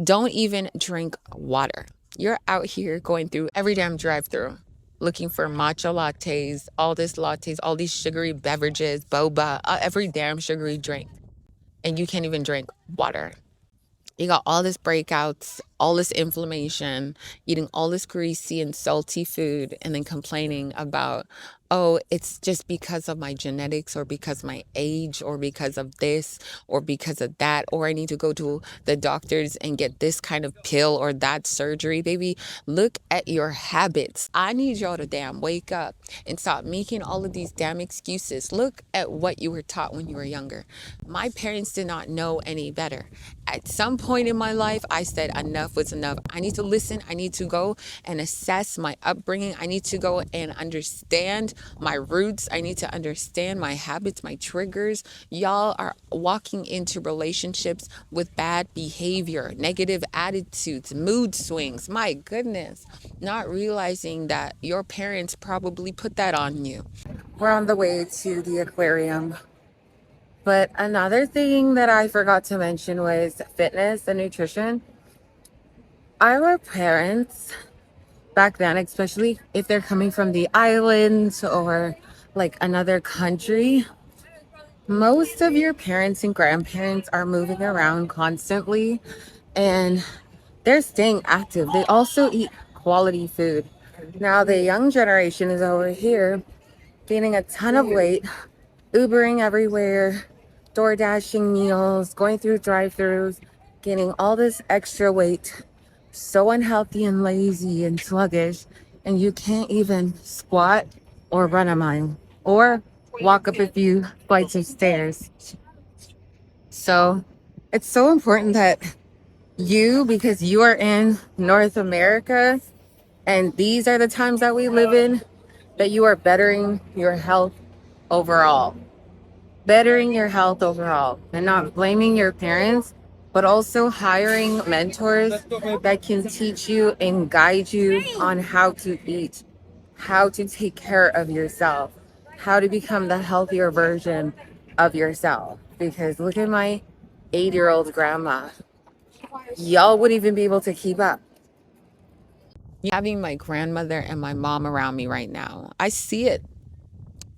don't even drink water. You're out here going through every damn drive through looking for matcha lattes, all these sugary beverages, boba, every damn sugary drink. And you can't even drink water. You got all this breakouts, all this inflammation, eating all this greasy and salty food, and then complaining about, oh, it's just because of my genetics or because of my age or because of this or because of that, or I need to go to the doctors and get this kind of pill or that surgery. Baby, look at your habits. I need y'all to damn wake up and stop making all of these damn excuses. Look at what you were taught when you were younger. My parents did not know any better. At some point in my life, I said enough was enough. I need to listen. I need to go and assess my upbringing. I need to go and understand my roots. I need to understand my habits, my triggers. Y'all are walking into relationships with bad behavior, negative attitudes, mood swings. My goodness, not realizing that your parents probably put that on you. We're on the way to the aquarium. But another thing that I forgot to mention was fitness and nutrition. Our parents back then, especially if they're coming from the islands or like another country, most of your parents and grandparents are moving around constantly and they're staying active. They also eat quality food. Now, the young generation is over here gaining a ton of weight, Ubering everywhere, door dashing meals, going through drive-throughs, gaining all this extra weight, so unhealthy and lazy and sluggish, and you can't even squat or run a mile or walk up a few flights of stairs. So it's so important that you, because you are in North America and these are the times that we live in, that you are bettering your health overall. Bettering your health overall and not blaming your parents, but also hiring mentors that can teach you and guide you on how to eat, how to take care of yourself, how to become the healthier version of yourself. Because look at my 8-year-old grandma. Y'all wouldn't even be able to keep up. Having my grandmother and my mom around me right now, I see it,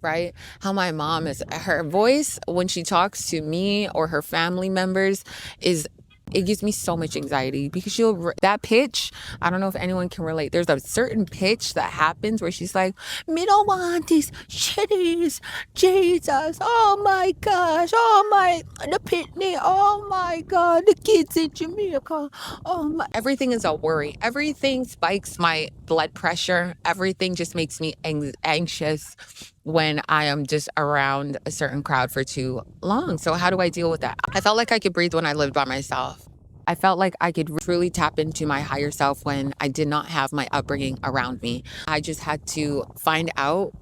right? How my mom is, her voice when she talks to me or her family members is, it gives me so much anxiety because that pitch, I don't know if anyone can relate. There's a certain pitch that happens where she's like, me don't want these shitties, Jesus, oh my gosh, oh my, the pitney, oh my God, the kids in Jamaica, oh my. Everything is a worry. Everything spikes my blood pressure. Everything just makes me anxious when I am just around a certain crowd for too long. So how do I deal with that? I felt like I could breathe when I lived by myself. I felt like I could truly tap into my higher self when I did not have my upbringing around me. I just had to find out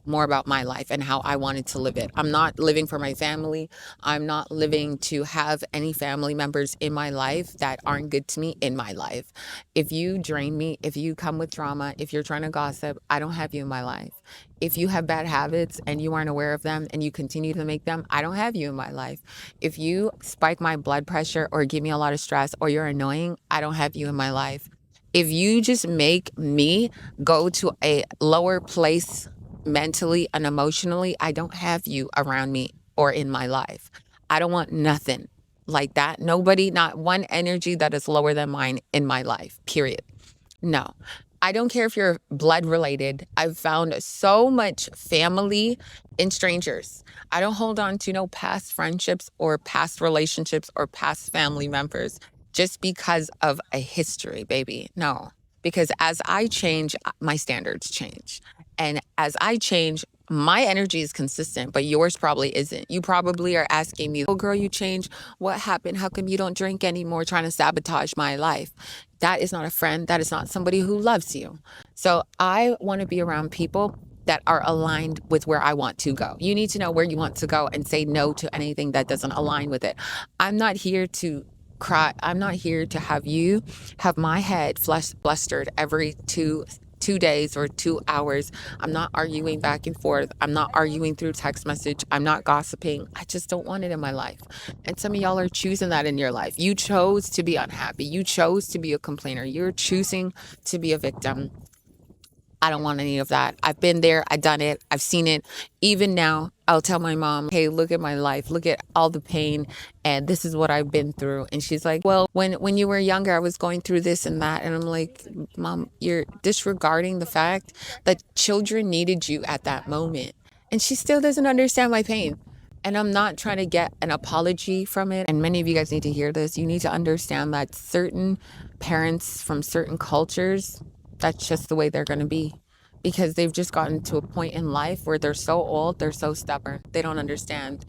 more about my life and how I wanted to live it. I'm not living for my family. I'm not living to have any family members in my life that aren't good to me in my life. If you drain me, if you come with drama, if you're trying to gossip, I don't have you in my life. If you have bad habits and you aren't aware of them and you continue to make them, I don't have you in my life. If you spike my blood pressure or give me a lot of stress or you're annoying, I don't have you in my life. If you just make me go to a lower place mentally and emotionally, I don't have you around me or in my life. I don't want nothing like that. Nobody, not one energy that is lower than mine in my life, period. No. I don't care if you're blood related. I've found so much family in strangers. I don't hold on to no past friendships or past relationships or past family members just because of a history, baby. No. Because as I change, my standards change. And as I change, my energy is consistent, but yours probably isn't. You probably are asking me, oh, girl, you changed. What happened? How come you don't drink anymore? Trying to sabotage my life. That is not a friend. That is not somebody who loves you. So I want to be around people that are aligned with where I want to go. You need to know where you want to go and say no to anything that doesn't align with it. I'm not here to cry. I'm not here to have you have my head flustered every two days or 2 hours. I'm not arguing back and forth. I'm not arguing through text message. I'm not gossiping. I just don't want it in my life. And some of y'all are choosing that in your life. You chose to be unhappy. You chose to be a complainer. You're choosing to be a victim. I don't want any of that. I've been there. I've done it. I've seen it. Even now, I'll tell my mom, hey, look at my life. Look at all the pain. And this is what I've been through. And she's like, well, when you were younger, I was going through this and that. And I'm like, Mom, you're disregarding the fact that children needed you at that moment. And she still doesn't understand my pain. And I'm not trying to get an apology from it. And many of you guys need to hear this. You need to understand that certain parents from certain cultures, that's just the way they're going to be, because they've just gotten to a point in life where they're so old, they're so stubborn, they don't understand,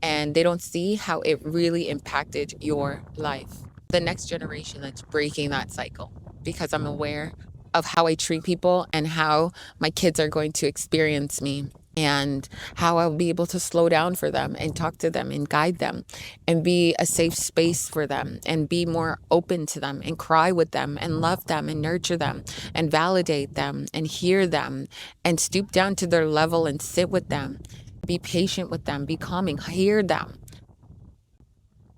and they don't see how it really impacted your life. The next generation that's breaking that cycle, because I'm aware of how I treat people and how my kids are going to experience me and how I'll be able to slow down for them and talk to them and guide them and be a safe space for them and be more open to them and cry with them and love them and nurture them and validate them and hear them and stoop down to their level and sit with them, be patient with them, be calming, hear them.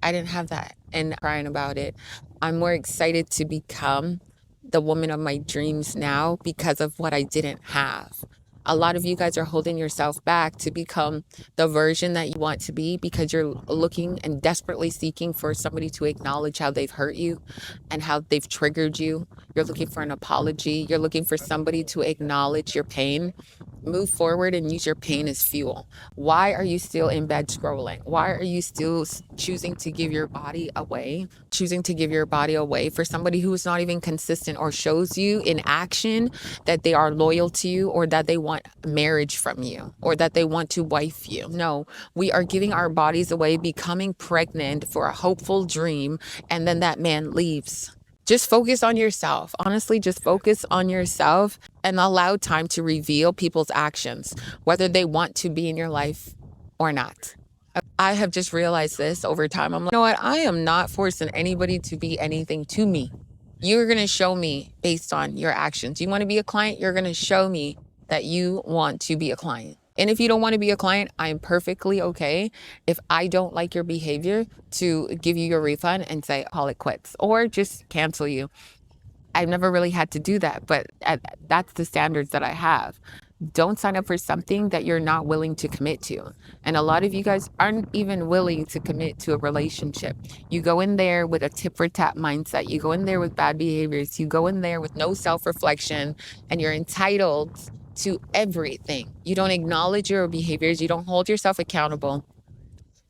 I didn't have that and crying about it. I'm more excited to become the woman of my dreams now because of what I didn't have. A lot of you guys are holding yourself back to become the version that you want to be because you're looking and desperately seeking for somebody to acknowledge how they've hurt you and how they've triggered you. You're looking for an apology. You're looking for somebody to acknowledge your pain. Move forward and use your pain as fuel. Why are you still in bed scrolling? Why are you still choosing to give your body away? Choosing to give your body away for somebody who is not even consistent or shows you in action that they are loyal to you or that they want marriage from you or that they want to wife you. No, we are giving our bodies away, becoming pregnant for a hopeful dream, and then that man leaves. Just focus on yourself. Honestly, just focus on yourself and allow time to reveal people's actions, whether they want to be in your life or not. I have just realized this over time. I'm like, you know what? I am not forcing anybody to be anything to me. You're going to show me based on your actions. You want to be a client? You're going to show me that you want to be a client. And if you don't want to be a client, I'm perfectly okay if I don't like your behavior to give you your refund and say, call it quits or just cancel you. I've never really had to do that, but that's the standards that I have. Don't sign up for something that you're not willing to commit to. And a lot of you guys aren't even willing to commit to a relationship. You go in there with a tit for tat mindset. You go in there with bad behaviors. You go in there with no self-reflection and you're entitled to everything. You don't acknowledge your behaviors. You don't hold yourself accountable.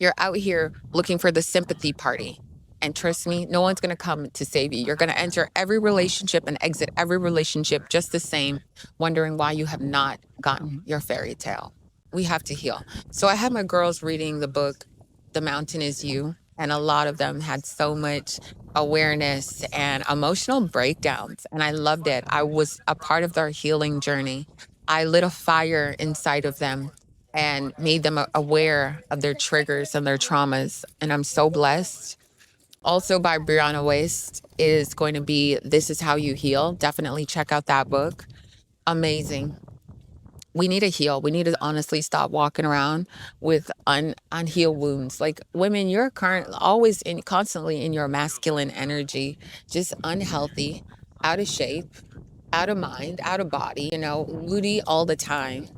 You're out here looking for the sympathy party. And trust me, no one's going to come to save you. You're going to enter every relationship and exit every relationship just the same, wondering why you have not gotten your fairy tale. We have to heal. So I had my girls reading the book, The Mountain Is You, and a lot of them had so much awareness and emotional breakdowns. And I loved it. I was a part of their healing journey. I lit a fire inside of them and made them aware of their triggers and their traumas. And I'm so blessed. Also by Brianna Waste is going to be This Is How You Heal. Definitely check out that book. Amazing. We need to heal. We need to honestly stop walking around with unhealed wounds. Like women, you're always constantly in your masculine energy, just unhealthy, out of shape, out of mind, out of body, moody all the time,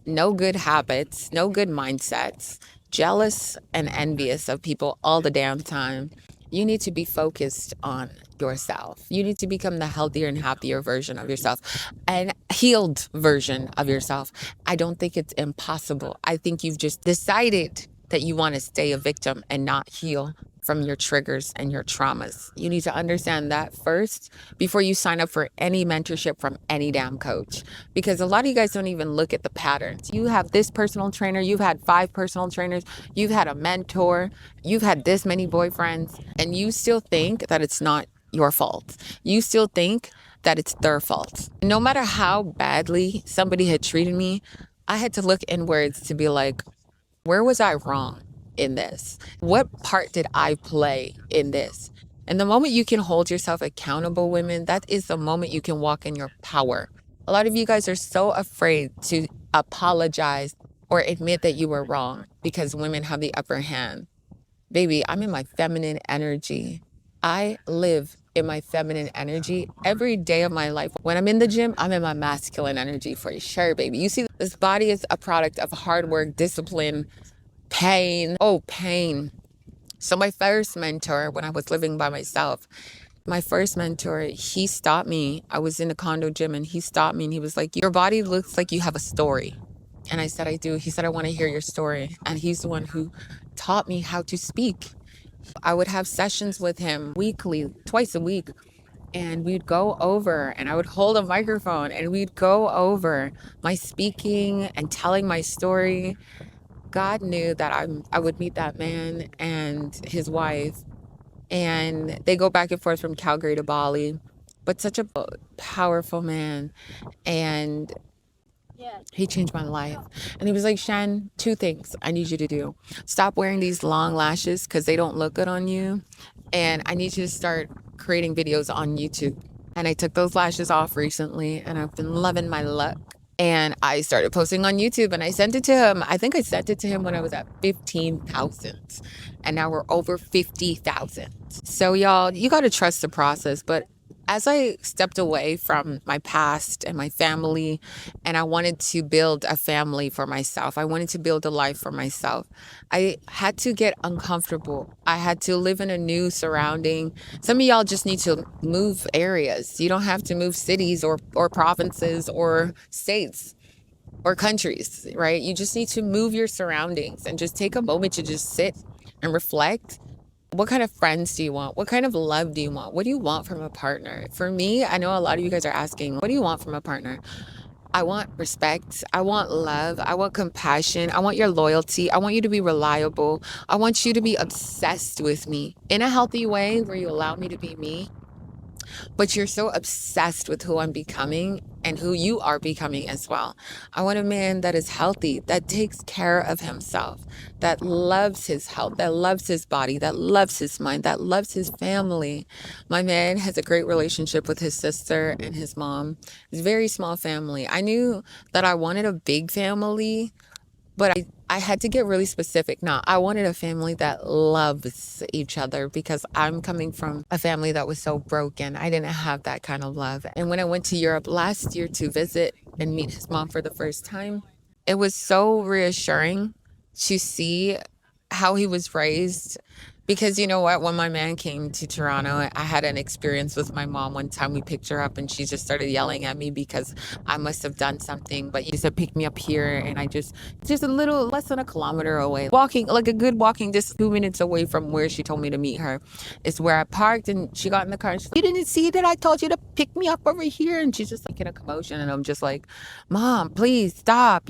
no good habits, no good mindsets, jealous and envious of people all the damn time. You need to be focused on yourself. You need to become the healthier and happier version of yourself and healed version of yourself. I don't think it's impossible. I think you've just decided that you want to stay a victim and not heal from your triggers and your traumas. You need to understand that first before you sign up for any mentorship from any damn coach. Because a lot of you guys don't even look at the patterns. You have this personal trainer, you've had 5 personal trainers, you've had a mentor, you've had this many boyfriends, and you still think that it's not your fault. You still think that it's their fault. No matter how badly somebody had treated me, I had to look inwards to be like, where was I wrong in this? What part did I play in this? And the moment you can hold yourself accountable, women, that is the moment you can walk in your power. A lot of you guys are so afraid to apologize or admit that you were wrong because women have the upper hand. Baby, I'm in my feminine energy. I live in my feminine energy every day of my life. When I'm in the gym, I'm in my masculine energy for sure, baby. You see, this body is a product of hard work, discipline, pain. Oh, pain. So my first mentor, when I was living by myself, my first mentor, he stopped me. I was in a condo gym and he stopped me and he was like, your body looks like you have a story. And I said, I do. He said, I want to hear your story. And he's the one who taught me how to speak. I would have sessions with him weekly, twice a week. And we'd go over and I would hold a microphone and we'd go over my speaking and telling my story. God knew that I would meet that man and his wife, and they go back and forth from Calgary to Bali, but such a powerful man. And he changed my life. And he was like, Shan, 2 things I need you to do. Stop wearing these long lashes because they don't look good on you. And I need you to start creating videos on YouTube. And I took those lashes off recently and I've been loving my luck. And I started posting on YouTube and I sent it to him. I think I sent it to him when I was at 15,000. And now we're over 50,000. So y'all, you got to trust the process. But as I stepped away from my past and my family, and I wanted to build a family for myself, I wanted to build a life for myself, I had to get uncomfortable. I had to live in a new surrounding. Some of y'all just need to move areas. You don't have to move cities or provinces or states or countries, right? You just need to move your surroundings and just take a moment to just sit and reflect. What kind of friends do you want? What kind of love do you want? What do you want from a partner? For me, I know a lot of you guys are asking, what do you want from a partner? I want respect. I want love. I want compassion. I want your loyalty. I want you to be reliable. I want you to be obsessed with me in a healthy way where you allow me to be me, but you're so obsessed with who I'm becoming and who you are becoming as well. I want a man that is healthy, that takes care of himself, that loves his health, that loves his body, that loves his mind, that loves his family. My man has a great relationship with his sister and his mom. It's a very small family. I knew that I wanted a big family, but I had to get really specific. Now, I wanted a family that loves each other because I'm coming from a family that was so broken. I didn't have that kind of love. And when I went to Europe last year to visit and meet his mom for the first time, it was so reassuring to see how he was raised. Because you know what? When my man came to Toronto, I had an experience with my mom one time. We picked her up and she just started yelling at me because I must have done something. But you said, pick me up here. And I just a little less than a kilometer away, walking, like a good walking, just 2 minutes away from where she told me to meet her, is where I parked. And she got in the car and she's like, you didn't see that I told you to pick me up over here? And she's just like in a commotion. And I'm just like, Mom, please stop.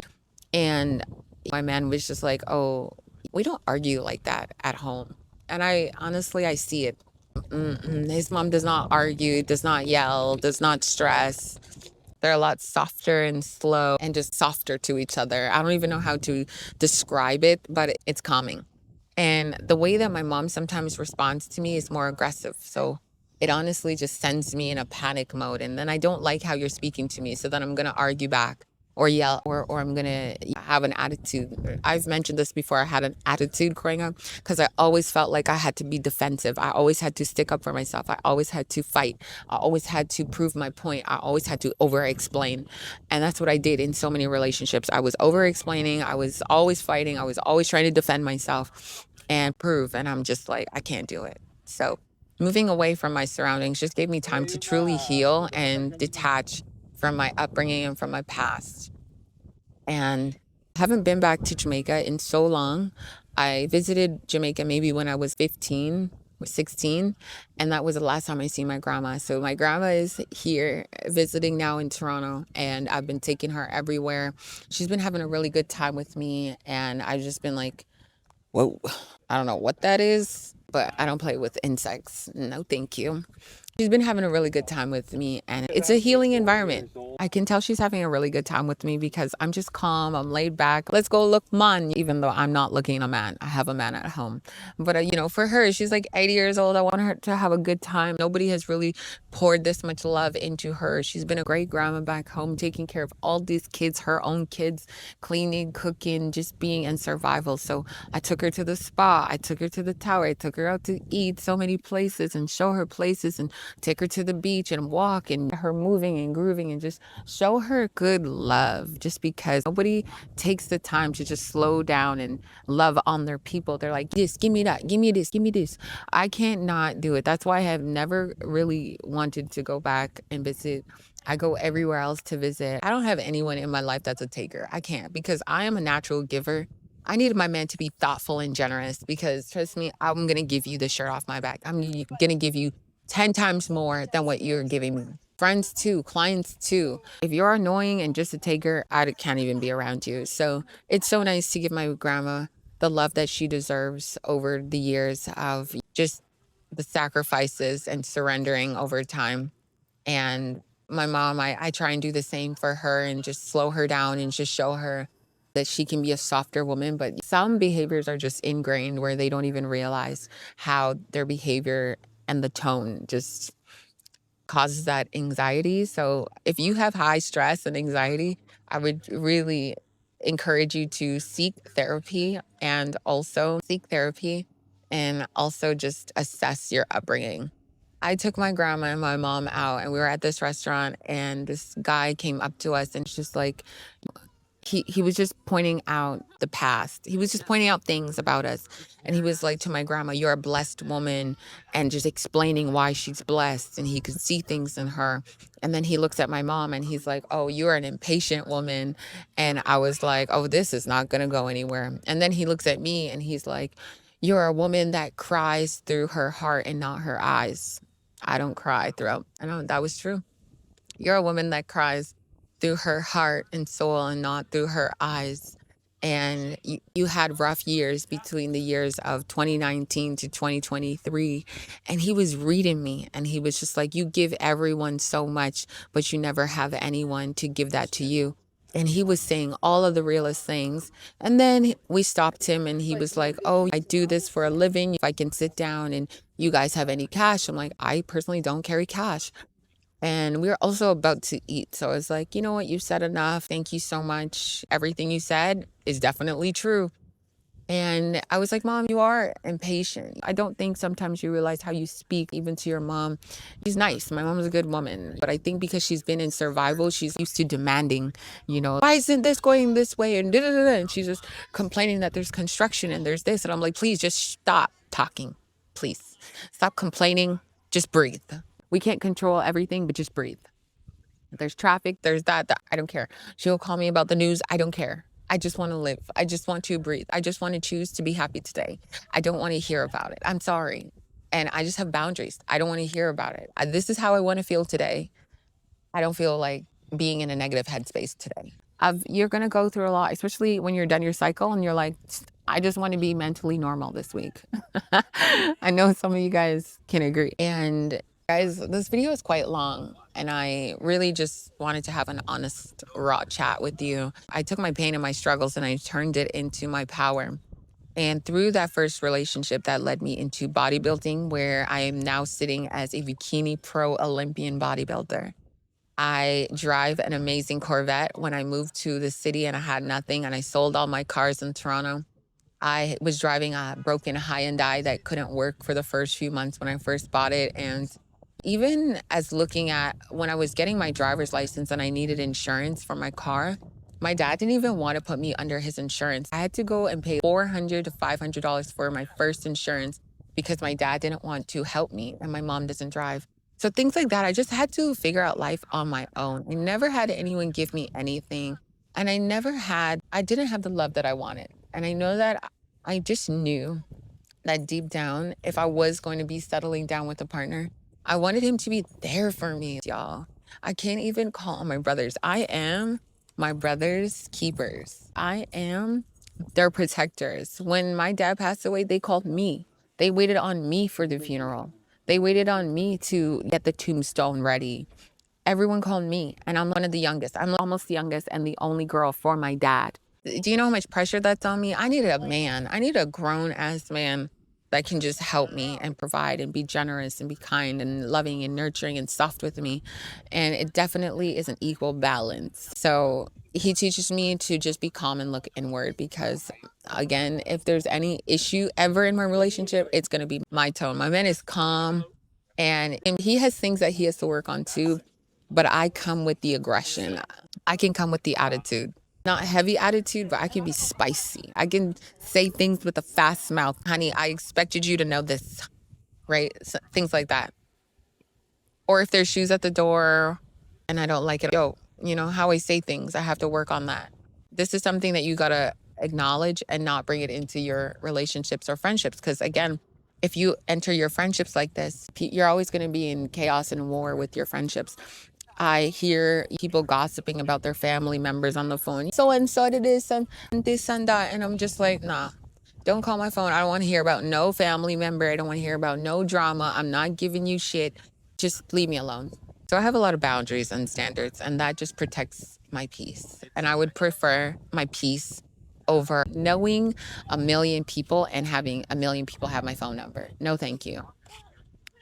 And my man was just like, oh, we don't argue like that at home. And I honestly, I see it. His mom does not argue, does not yell, does not stress. They're a lot softer and slow and just softer to each other. I don't even know how to describe it, but it's calming. And the way that my mom sometimes responds to me is more aggressive. So it honestly just sends me in a panic mode. And then I don't like how you're speaking to me. So then I'm going to argue back or yell, or I'm going to have an attitude. I've mentioned this before. I had an attitude growing up because I always felt like I had to be defensive. I always had to stick up for myself. I always had to fight. I always had to prove my point. I always had to over explain. And that's what I did in so many relationships. I was over explaining. I was always fighting. I was always trying to defend myself and prove. And I'm just like, I can't do it. So moving away from my surroundings just gave me time to truly heal and detach from my upbringing and from my past. And I haven't been back to Jamaica in so long. I visited Jamaica maybe when I was 15 or 16, and that was the last time I seen my grandma. So my grandma is here visiting now in Toronto, and I've been taking her everywhere. She's been having a really good time with me, and I've just been like, whoa. I don't know what that is, but I don't play with insects. No, thank you. She's been having a really good time with me, and it's a healing environment. I can tell she's having a really good time with me because I'm just calm, I'm laid back. Let's go look man, even though I'm not looking a man. I have a man at home. But, for her, she's like 80 years old. I want her to have a good time. Nobody has really poured this much love into her. She's been a great grandma back home, taking care of all these kids, her own kids, cleaning, cooking, just being in survival. So I took her to the spa. I took her to the tower. I took her out to eat so many places and show her places and take her to the beach and walk and her moving and grooving and just show her good love, just because nobody takes the time to just slow down and love on their people. They're like, this, give me that, give me this, give me this. I can't not do it. That's why I have never really wanted to go back and visit. I go everywhere else to visit. I don't have anyone in my life that's a taker. I can't, because I am a natural giver. I needed my man to be thoughtful and generous, because trust me, I'm going to give you the shirt off my back. I'm going to give you 10 times more than what you're giving me. Friends too, clients too. If you're annoying and just a taker, I can't even be around you. So it's so nice to give my grandma the love that she deserves over the years of just the sacrifices and surrendering over time. And my mom, I try and do the same for her and just slow her down and just show her that she can be a softer woman. But some behaviors are just ingrained where they don't even realize how their behavior and the tone just causes that anxiety. So if you have high stress and anxiety, I would really encourage you to seek therapy and also just assess your upbringing. I took my grandma and my mom out, and we were at this restaurant, and this guy came up to us and just like, he was just pointing out the past. He was just pointing out things about us. And he was like to my grandma, you're a blessed woman, and just explaining why she's blessed, and he could see things in her. And then he looks at my mom and he's like, oh, you're an impatient woman. And I was like, oh, this is not going to go anywhere. And then he looks at me and he's like, you're a woman that cries through her heart and not her eyes. I don't cry throughout. I know that was true. You're a woman that cries through her heart and soul and not through her eyes. And you had rough years between the years of 2019 to 2023. And he was reading me and he was just like, you give everyone so much, but you never have anyone to give that to you. And he was saying all of the realest things. And then we stopped him and he was like, oh, I do this for a living. If I can sit down and you guys have any cash? I'm like, I personally don't carry cash. And we were also about to eat. So I was like, you know what? You said enough. Thank you so much. Everything you said is definitely true. And I was like, Mom, you are impatient. I don't think sometimes you realize how you speak, even to your mom. She's nice. My mom's a good woman. But I think because she's been in survival, she's used to demanding, why isn't this going this way? And da-da-da-da. And she's just complaining that there's construction and there's this. And I'm like, please just stop talking. Please stop complaining. Just breathe. We can't control everything, but just breathe. There's traffic, there's that. I don't care. She'll call me about the news. I don't care. I just want to live. I just want to breathe. I just want to choose to be happy today. I don't want to hear about it. I'm sorry. And I just have boundaries. I don't want to hear about it. This is how I want to feel today. I don't feel like being in a negative headspace today. You're going to go through a lot, especially when you're done your cycle and you're like, I just want to be mentally normal this week. I know some of you guys can agree. And guys, this video is quite long And I really just wanted to have an honest, raw chat with you. I took my pain and my struggles and I turned it into my power. And through that first relationship, that led me into bodybuilding, where I am now sitting as a bikini pro Olympian bodybuilder. I drive an amazing Corvette. When I moved to the city and I had nothing and I sold all my cars in Toronto, I was driving a broken Hyundai that couldn't work for the first few months when I first bought it. And even as looking at when I was getting my driver's license and I needed insurance for my car, my dad didn't even want to put me under his insurance. I had to go and pay $400 to $500 for my first insurance because my dad didn't want to help me and my mom doesn't drive. So things like that, I just had to figure out life on my own. I never had anyone give me anything. And I didn't have the love that I wanted. And I know that I just knew that deep down, if I was going to be settling down with a partner, I wanted him to be there for me, y'all. I can't even call on my brothers. I am my brother's keepers. I am their protectors. When my dad passed away, they called me. They waited on me for the funeral. They waited on me to get the tombstone ready. Everyone called me, and I'm one of the youngest. I'm almost the youngest and the only girl for my dad. Do you know how much pressure that's on me? I needed a man. I need a grown ass man that can just help me and provide and be generous and be kind and loving and nurturing and soft with me. And it definitely is an equal balance. So he teaches me to just be calm and look inward because, again, if there's any issue ever in my relationship, it's going to be my tone. My man is calm and he has things that he has to work on too. But I come with the aggression. I can come with the attitude. Not heavy attitude, but I can be spicy. I can say things with a fast mouth. Honey, I expected you to know this, right? So, things like that. Or if there's shoes at the door and I don't like it, how I say things, I have to work on that. This is something that you got to acknowledge and not bring it into your relationships or friendships. Because again, if you enter your friendships like this, you're always going to be in chaos and war with your friendships. I hear people gossiping about their family members on the phone. So and so did this and this and that. And I'm just like, nah, don't call my phone. I don't want to hear about no family member. I don't want to hear about no drama. I'm not giving you shit. Just leave me alone. So I have a lot of boundaries and standards, and that just protects my peace. And I would prefer my peace over knowing a million people and having a million people have my phone number. No, thank you.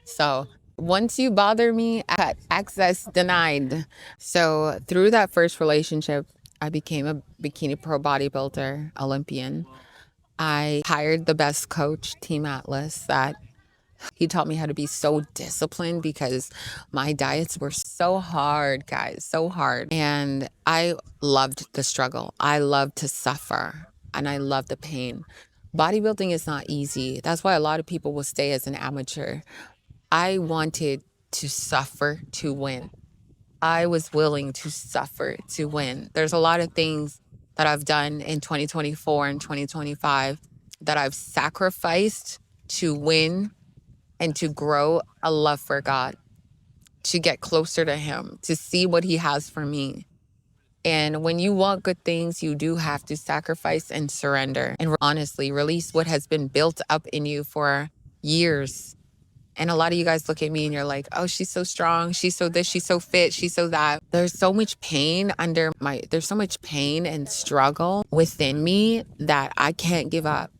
So once you bother me, access denied. So through that first relationship, I became a bikini pro bodybuilder, Olympian. I hired the best coach, Team Atlas, that he taught me how to be so disciplined because my diets were so hard, guys, so hard. And I loved the struggle. I loved to suffer and I loved the pain. Bodybuilding is not easy. That's why a lot of people will stay as an amateur. I wanted to suffer to win. I was willing to suffer to win. There's a lot of things that I've done in 2024 and 2025 that I've sacrificed to win and to grow a love for God, to get closer to Him, to see what He has for me. And when you want good things, you do have to sacrifice and surrender and honestly release what has been built up in you for years. And a lot of you guys look at me and you're like, oh, she's so strong. She's so this, she's so fit, she's so that. There's so much pain there's so much pain and struggle within me that I can't give up.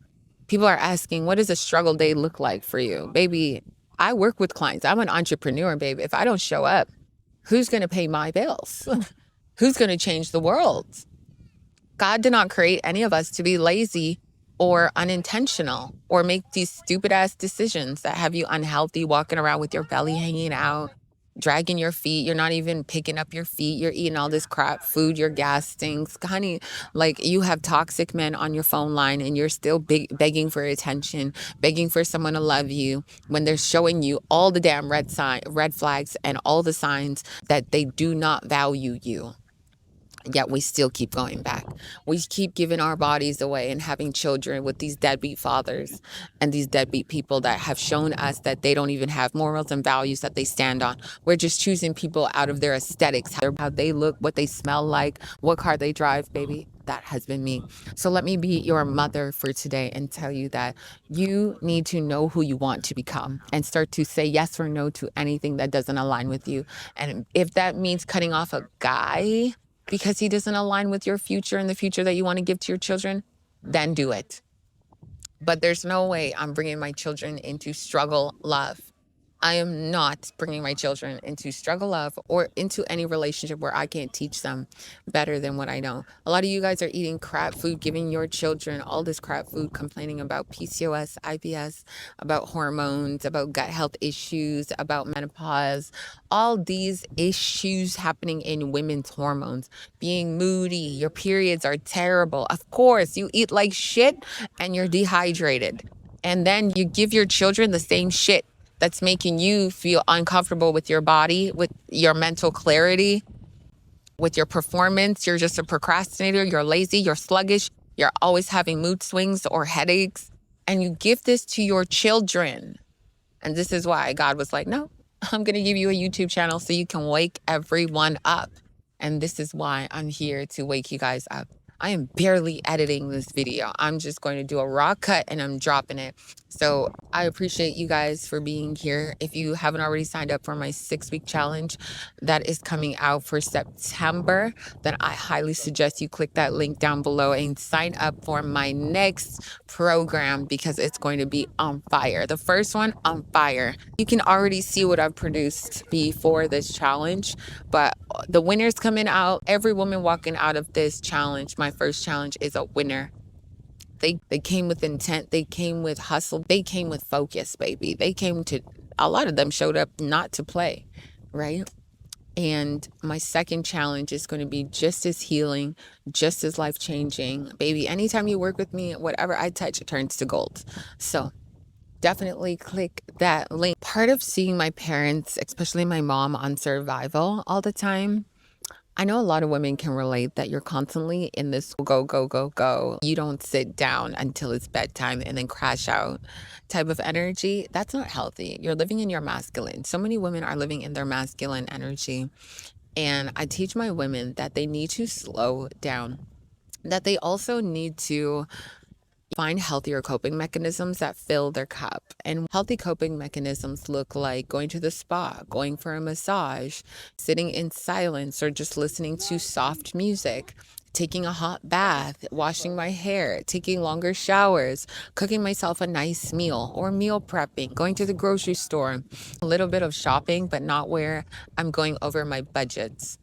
People are asking, what does a struggle day look like for you? Baby, I work with clients. I'm an entrepreneur, baby. If I don't show up, who's going to pay my bills? Who's going to change the world? God did not create any of us to be lazy or unintentional or make these stupid ass decisions that have you unhealthy, walking around with your belly hanging out, dragging your feet. You're not even picking up your feet. You're eating all this crap food. Your gas stinks. Honey, like you have toxic men on your phone line and you're still begging for attention, begging for someone to love you when they're showing you all the damn red flags and all the signs that they do not value you. Yet we still keep going back. We keep giving our bodies away and having children with these deadbeat fathers and these deadbeat people that have shown us that they don't even have morals and values that they stand on. We're just choosing people out of their aesthetics, how they look, what they smell like, what car they drive, baby. That has been me. So let me be your mother for today and tell you that you need to know who you want to become and start to say yes or no to anything that doesn't align with you. And if that means cutting off a guy because he doesn't align with your future and the future that you want to give to your children, then do it. But there's no way I'm bringing my children into struggle love. I am not bringing my children into struggle love or into any relationship where I can't teach them better than what I know. A lot of you guys are eating crap food, giving your children all this crap food, complaining about PCOS, IBS, about hormones, about gut health issues, about menopause, all these issues happening in women's hormones, being moody, your periods are terrible. Of course, you eat like shit and you're dehydrated. And then you give your children the same shit that's making you feel uncomfortable with your body, with your mental clarity, with your performance. You're just a procrastinator. You're lazy. You're sluggish. You're always having mood swings or headaches. And you give this to your children. And this is why God was like, no, I'm going to give you a YouTube channel so you can wake everyone up. And this is why I'm here to wake you guys up. I am barely editing this video. I'm just going to do a raw cut and I'm dropping it. So I appreciate you guys for being here. If you haven't already signed up for my 6-week challenge that is coming out for September, then I highly suggest you click that link down below and sign up for my next program because it's going to be on fire. The first one on fire. You can already see what I've produced before this challenge, but the winners coming out, every woman walking out of this challenge, my first challenge, is a winner. They came with intent, they came with hustle, they came with focus, baby. They came to, a lot of them showed up not to play, right? And my second challenge is going to be just as healing, just as life-changing. Baby, anytime you work with me, whatever I touch, it turns to gold. So definitely click that link. Part of seeing my parents, especially my mom, on survival all the time, I know a lot of women can relate that you're constantly in this go, go, go, go. You don't sit down until it's bedtime and then crash out type of energy. That's not healthy. You're living in your masculine. So many women are living in their masculine energy. And I teach my women that they need to slow down, that they also need to find healthier coping mechanisms that fill their cup. And healthy coping mechanisms look like going to the spa, going for a massage, sitting in silence, or just listening to soft music, taking a hot bath, washing my hair, taking longer showers, cooking myself a nice meal, or meal prepping, going to the grocery store, a little bit of shopping, but not where I'm going over my budgets.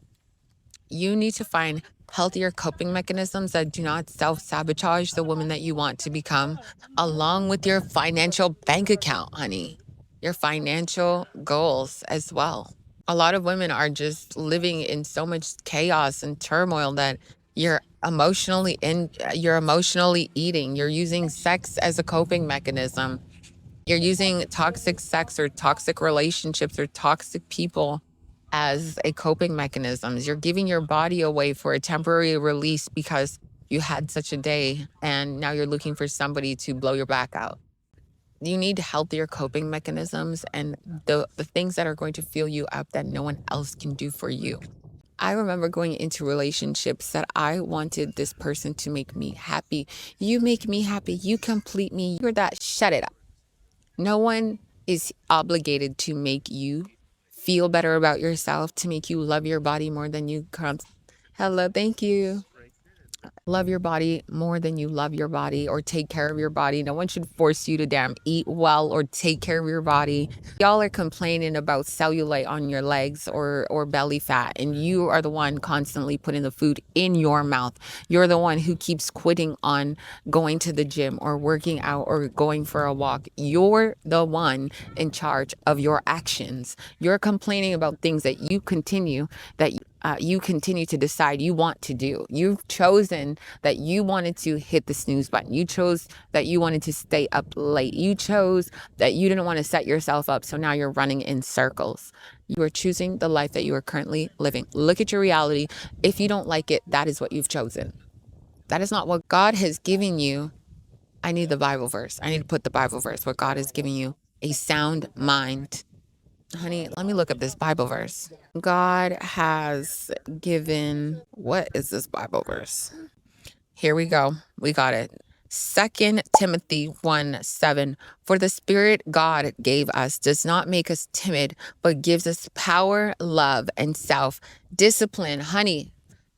You need to find healthier coping mechanisms that do not self-sabotage the woman that you want to become, along with your financial bank account, honey, your financial goals as well. A lot of women are just living in so much chaos and turmoil that you're emotionally eating. You're using sex as a coping mechanism. You're using toxic sex or toxic relationships or toxic people as a coping mechanism. You're giving your body away for a temporary release because you had such a day and now you're looking for somebody to blow your back out. You need healthier coping mechanisms and the things that are going to fill you up that no one else can do for you. I remember going into relationships that I wanted this person to make me happy. You make me happy. You complete me. You're that. Shut it up. No one is obligated to make you feel better about yourself, to make you love your body more than you hello, thank you. Love your body more than you love your body or take care of your body. No one should force you to damn eat well or take care of your body. Y'all are complaining about cellulite on your legs or belly fat, and you are the one constantly putting the food in your mouth. You're the one who keeps quitting on going to the gym or working out or going for a walk. You're the one in charge of your actions. You're complaining about things that you continue, that you continue to decide you want to do. You've chosen that you wanted to hit the snooze button. You chose that you wanted to stay up late. You chose that you didn't want to set yourself up. So now you're running in circles. You are choosing the life that you are currently living. Look at your reality. If you don't like it, that is what you've chosen. That is not what God has given you. I need the Bible verse. I need to put the Bible verse. What God is giving you, a sound mind. Honey, let me look up this Bible verse. God has given, what is this Bible verse? Here we go. We got it. 2 Timothy 1:7. For the Spirit God gave us does not make us timid, but gives us power, love, and self-discipline. Honey,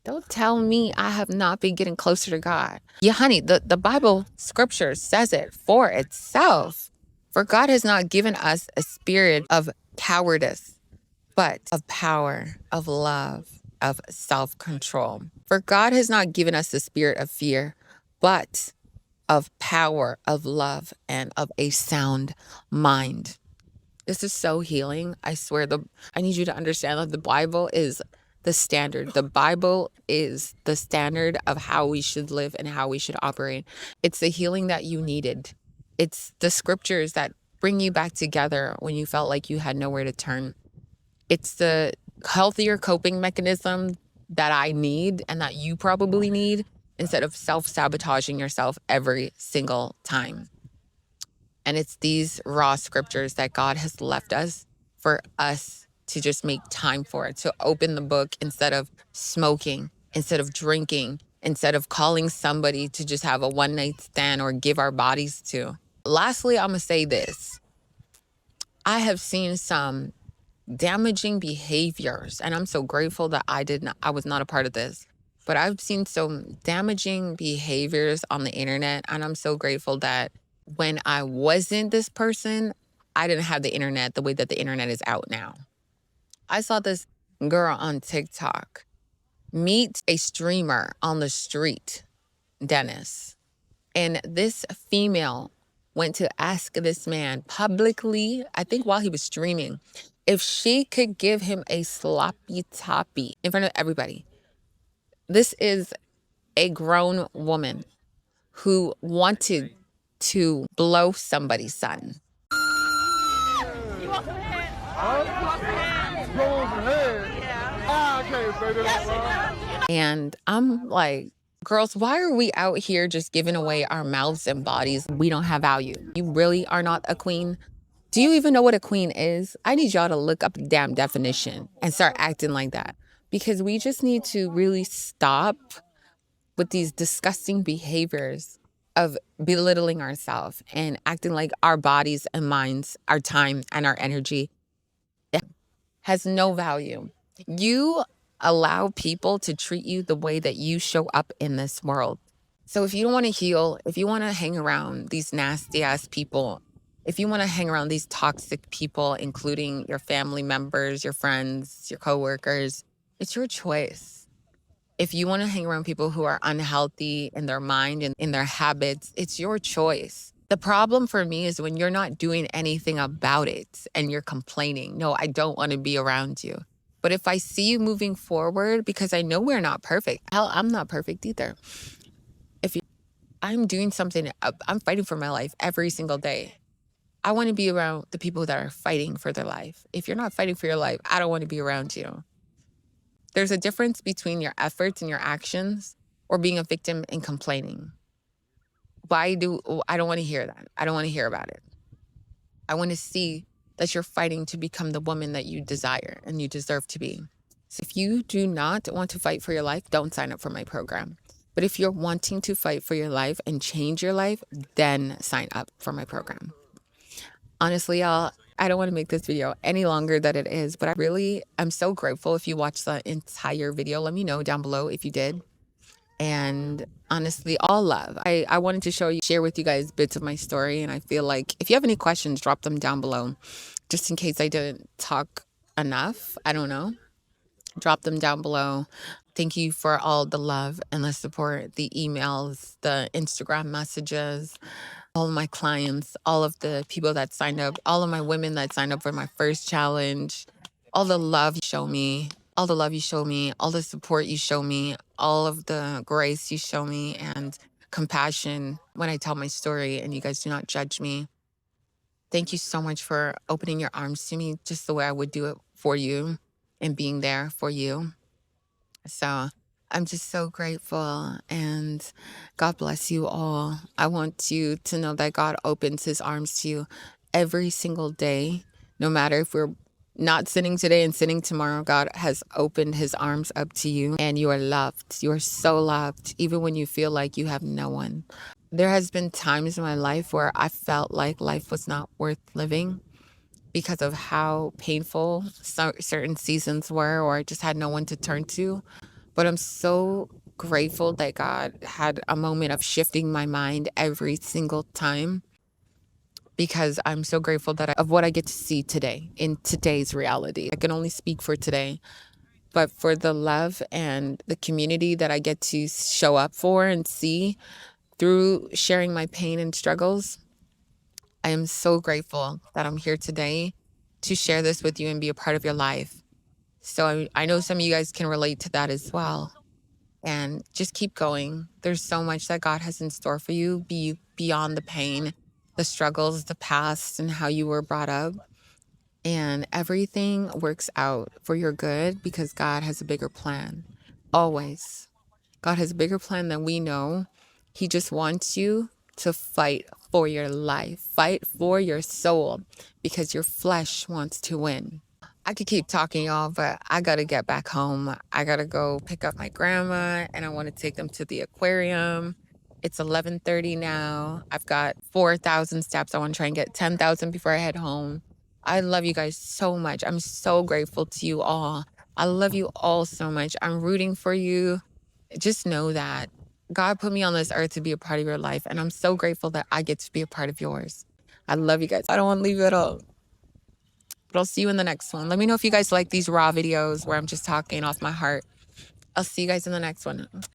don't tell me I have not been getting closer to God. Yeah, honey, the Bible scripture says it for itself. For God has not given us a spirit of cowardice, but of power, of love, of self-control. For God has not given us the spirit of fear, but of power, of love, and of a sound mind. This is so healing. I swear, I need you to understand that the Bible is the standard. The Bible is the standard of how we should live and how we should operate. It's the healing that you needed. It's the scriptures that bring you back together when you felt like you had nowhere to turn. It's the healthier coping mechanism that I need and that you probably need instead of self-sabotaging yourself every single time. And it's these raw scriptures that God has left us for us to just make time for it, to open the book instead of smoking, instead of drinking, instead of calling somebody to just have a one-night stand or give our bodies to. Lastly, I'm going to say this. I have seen some damaging behaviors, and I'm so grateful that I was not a part of this. But I've seen some damaging behaviors on the internet, and I'm so grateful that when I wasn't this person, I didn't have the internet the way that the internet is out now. I saw this girl on TikTok meet a streamer on the street, Dennis. And this female went to ask this man publicly, I think while he was streaming, if she could give him a sloppy toppy in front of everybody. This is a grown woman who wanted to blow somebody's son. You want some head? You want some head? Blow some head? Yeah. I can't say that. And I'm like, girls, why are we out here just giving away our mouths and bodies? We don't have value. You really are not a queen. Do you even know what a queen is? I need y'all to look up the damn definition and start acting like that. Because we just need to really stop with these disgusting behaviors of belittling ourselves and acting like our bodies and minds, our time and our energy has no value. You allow people to treat you the way that you show up in this world. So if you don't want to heal, if you want to hang around these nasty ass people, if you want to hang around these toxic people, including your family members, your friends, your coworkers, it's your choice. If you want to hang around people who are unhealthy in their mind and in their habits, it's your choice. The problem for me is when you're not doing anything about it and you're complaining, no, I don't want to be around you. But if I see you moving forward, because I know we're not perfect, hell, I'm not perfect either. I'm doing something, I'm fighting for my life every single day. I want to be around the people that are fighting for their life. If you're not fighting for your life, I don't want to be around you. There's a difference between your efforts and your actions or being a victim and complaining. I don't want to hear that. I don't want to hear about it. I want to see that you're fighting to become the woman that you desire and you deserve to be. So if you do not want to fight for your life, don't sign up for my program. But if you're wanting to fight for your life and change your life, then sign up for my program. Honestly, y'all, I don't want to make this video any longer than it is, but I'm so grateful if you watched the entire video. Let me know down below if you did. And honestly, all love. I wanted to share with you guys bits of my story. And I feel like if you have any questions, drop them down below. Just in case I didn't talk enough, I don't know. Drop them down below. Thank you for all the love and the support, the emails, the Instagram messages, all of my clients, all of the people that signed up, all of my women that signed up for my first challenge, all the love you show me. all the love you show me, all the support you show me, all of the grace you show me, and compassion when I tell my story and you guys do not judge me. Thank you so much for opening your arms to me just the way I would do it for you and being there for you. So I'm just so grateful, and God bless you all. I want you to know that God opens his arms to you every single day, no matter if we're not sinning today and sinning tomorrow. God has opened his arms up to you, and you are loved. You are so loved, even when you feel like you have no one. There has been times in my life where I felt like life was not worth living because of how painful certain seasons were, or I just had no one to turn to. But I'm so grateful that God had a moment of shifting my mind every single time, because I'm so grateful of what I get to see today in today's reality. I can only speak for today, but for the love and the community that I get to show up for and see through sharing my pain and struggles, I am so grateful that I'm here today to share this with you and be a part of your life. So I know some of you guys can relate to that as well. And just keep going. There's so much that God has in store for you, beyond the pain, the struggles, the past, and how you were brought up. And everything works out for your good because God has a bigger plan. Always. God has a bigger plan than we know. He just wants you to fight for your life, fight for your soul, because your flesh wants to win. I could keep talking, y'all, but I gotta get back home. I gotta go pick up my grandma, and I want to take them to the aquarium. It's 11:30 now. I've got 4,000 steps. I want to try and get 10,000 before I head home. I love you guys so much. I'm so grateful to you all. I love you all so much. I'm rooting for you. Just know that God put me on this earth to be a part of your life, and I'm so grateful that I get to be a part of yours. I love you guys. I don't want to leave you at all. But I'll see you in the next one. Let me know if you guys like these raw videos where I'm just talking off my heart. I'll see you guys in the next one.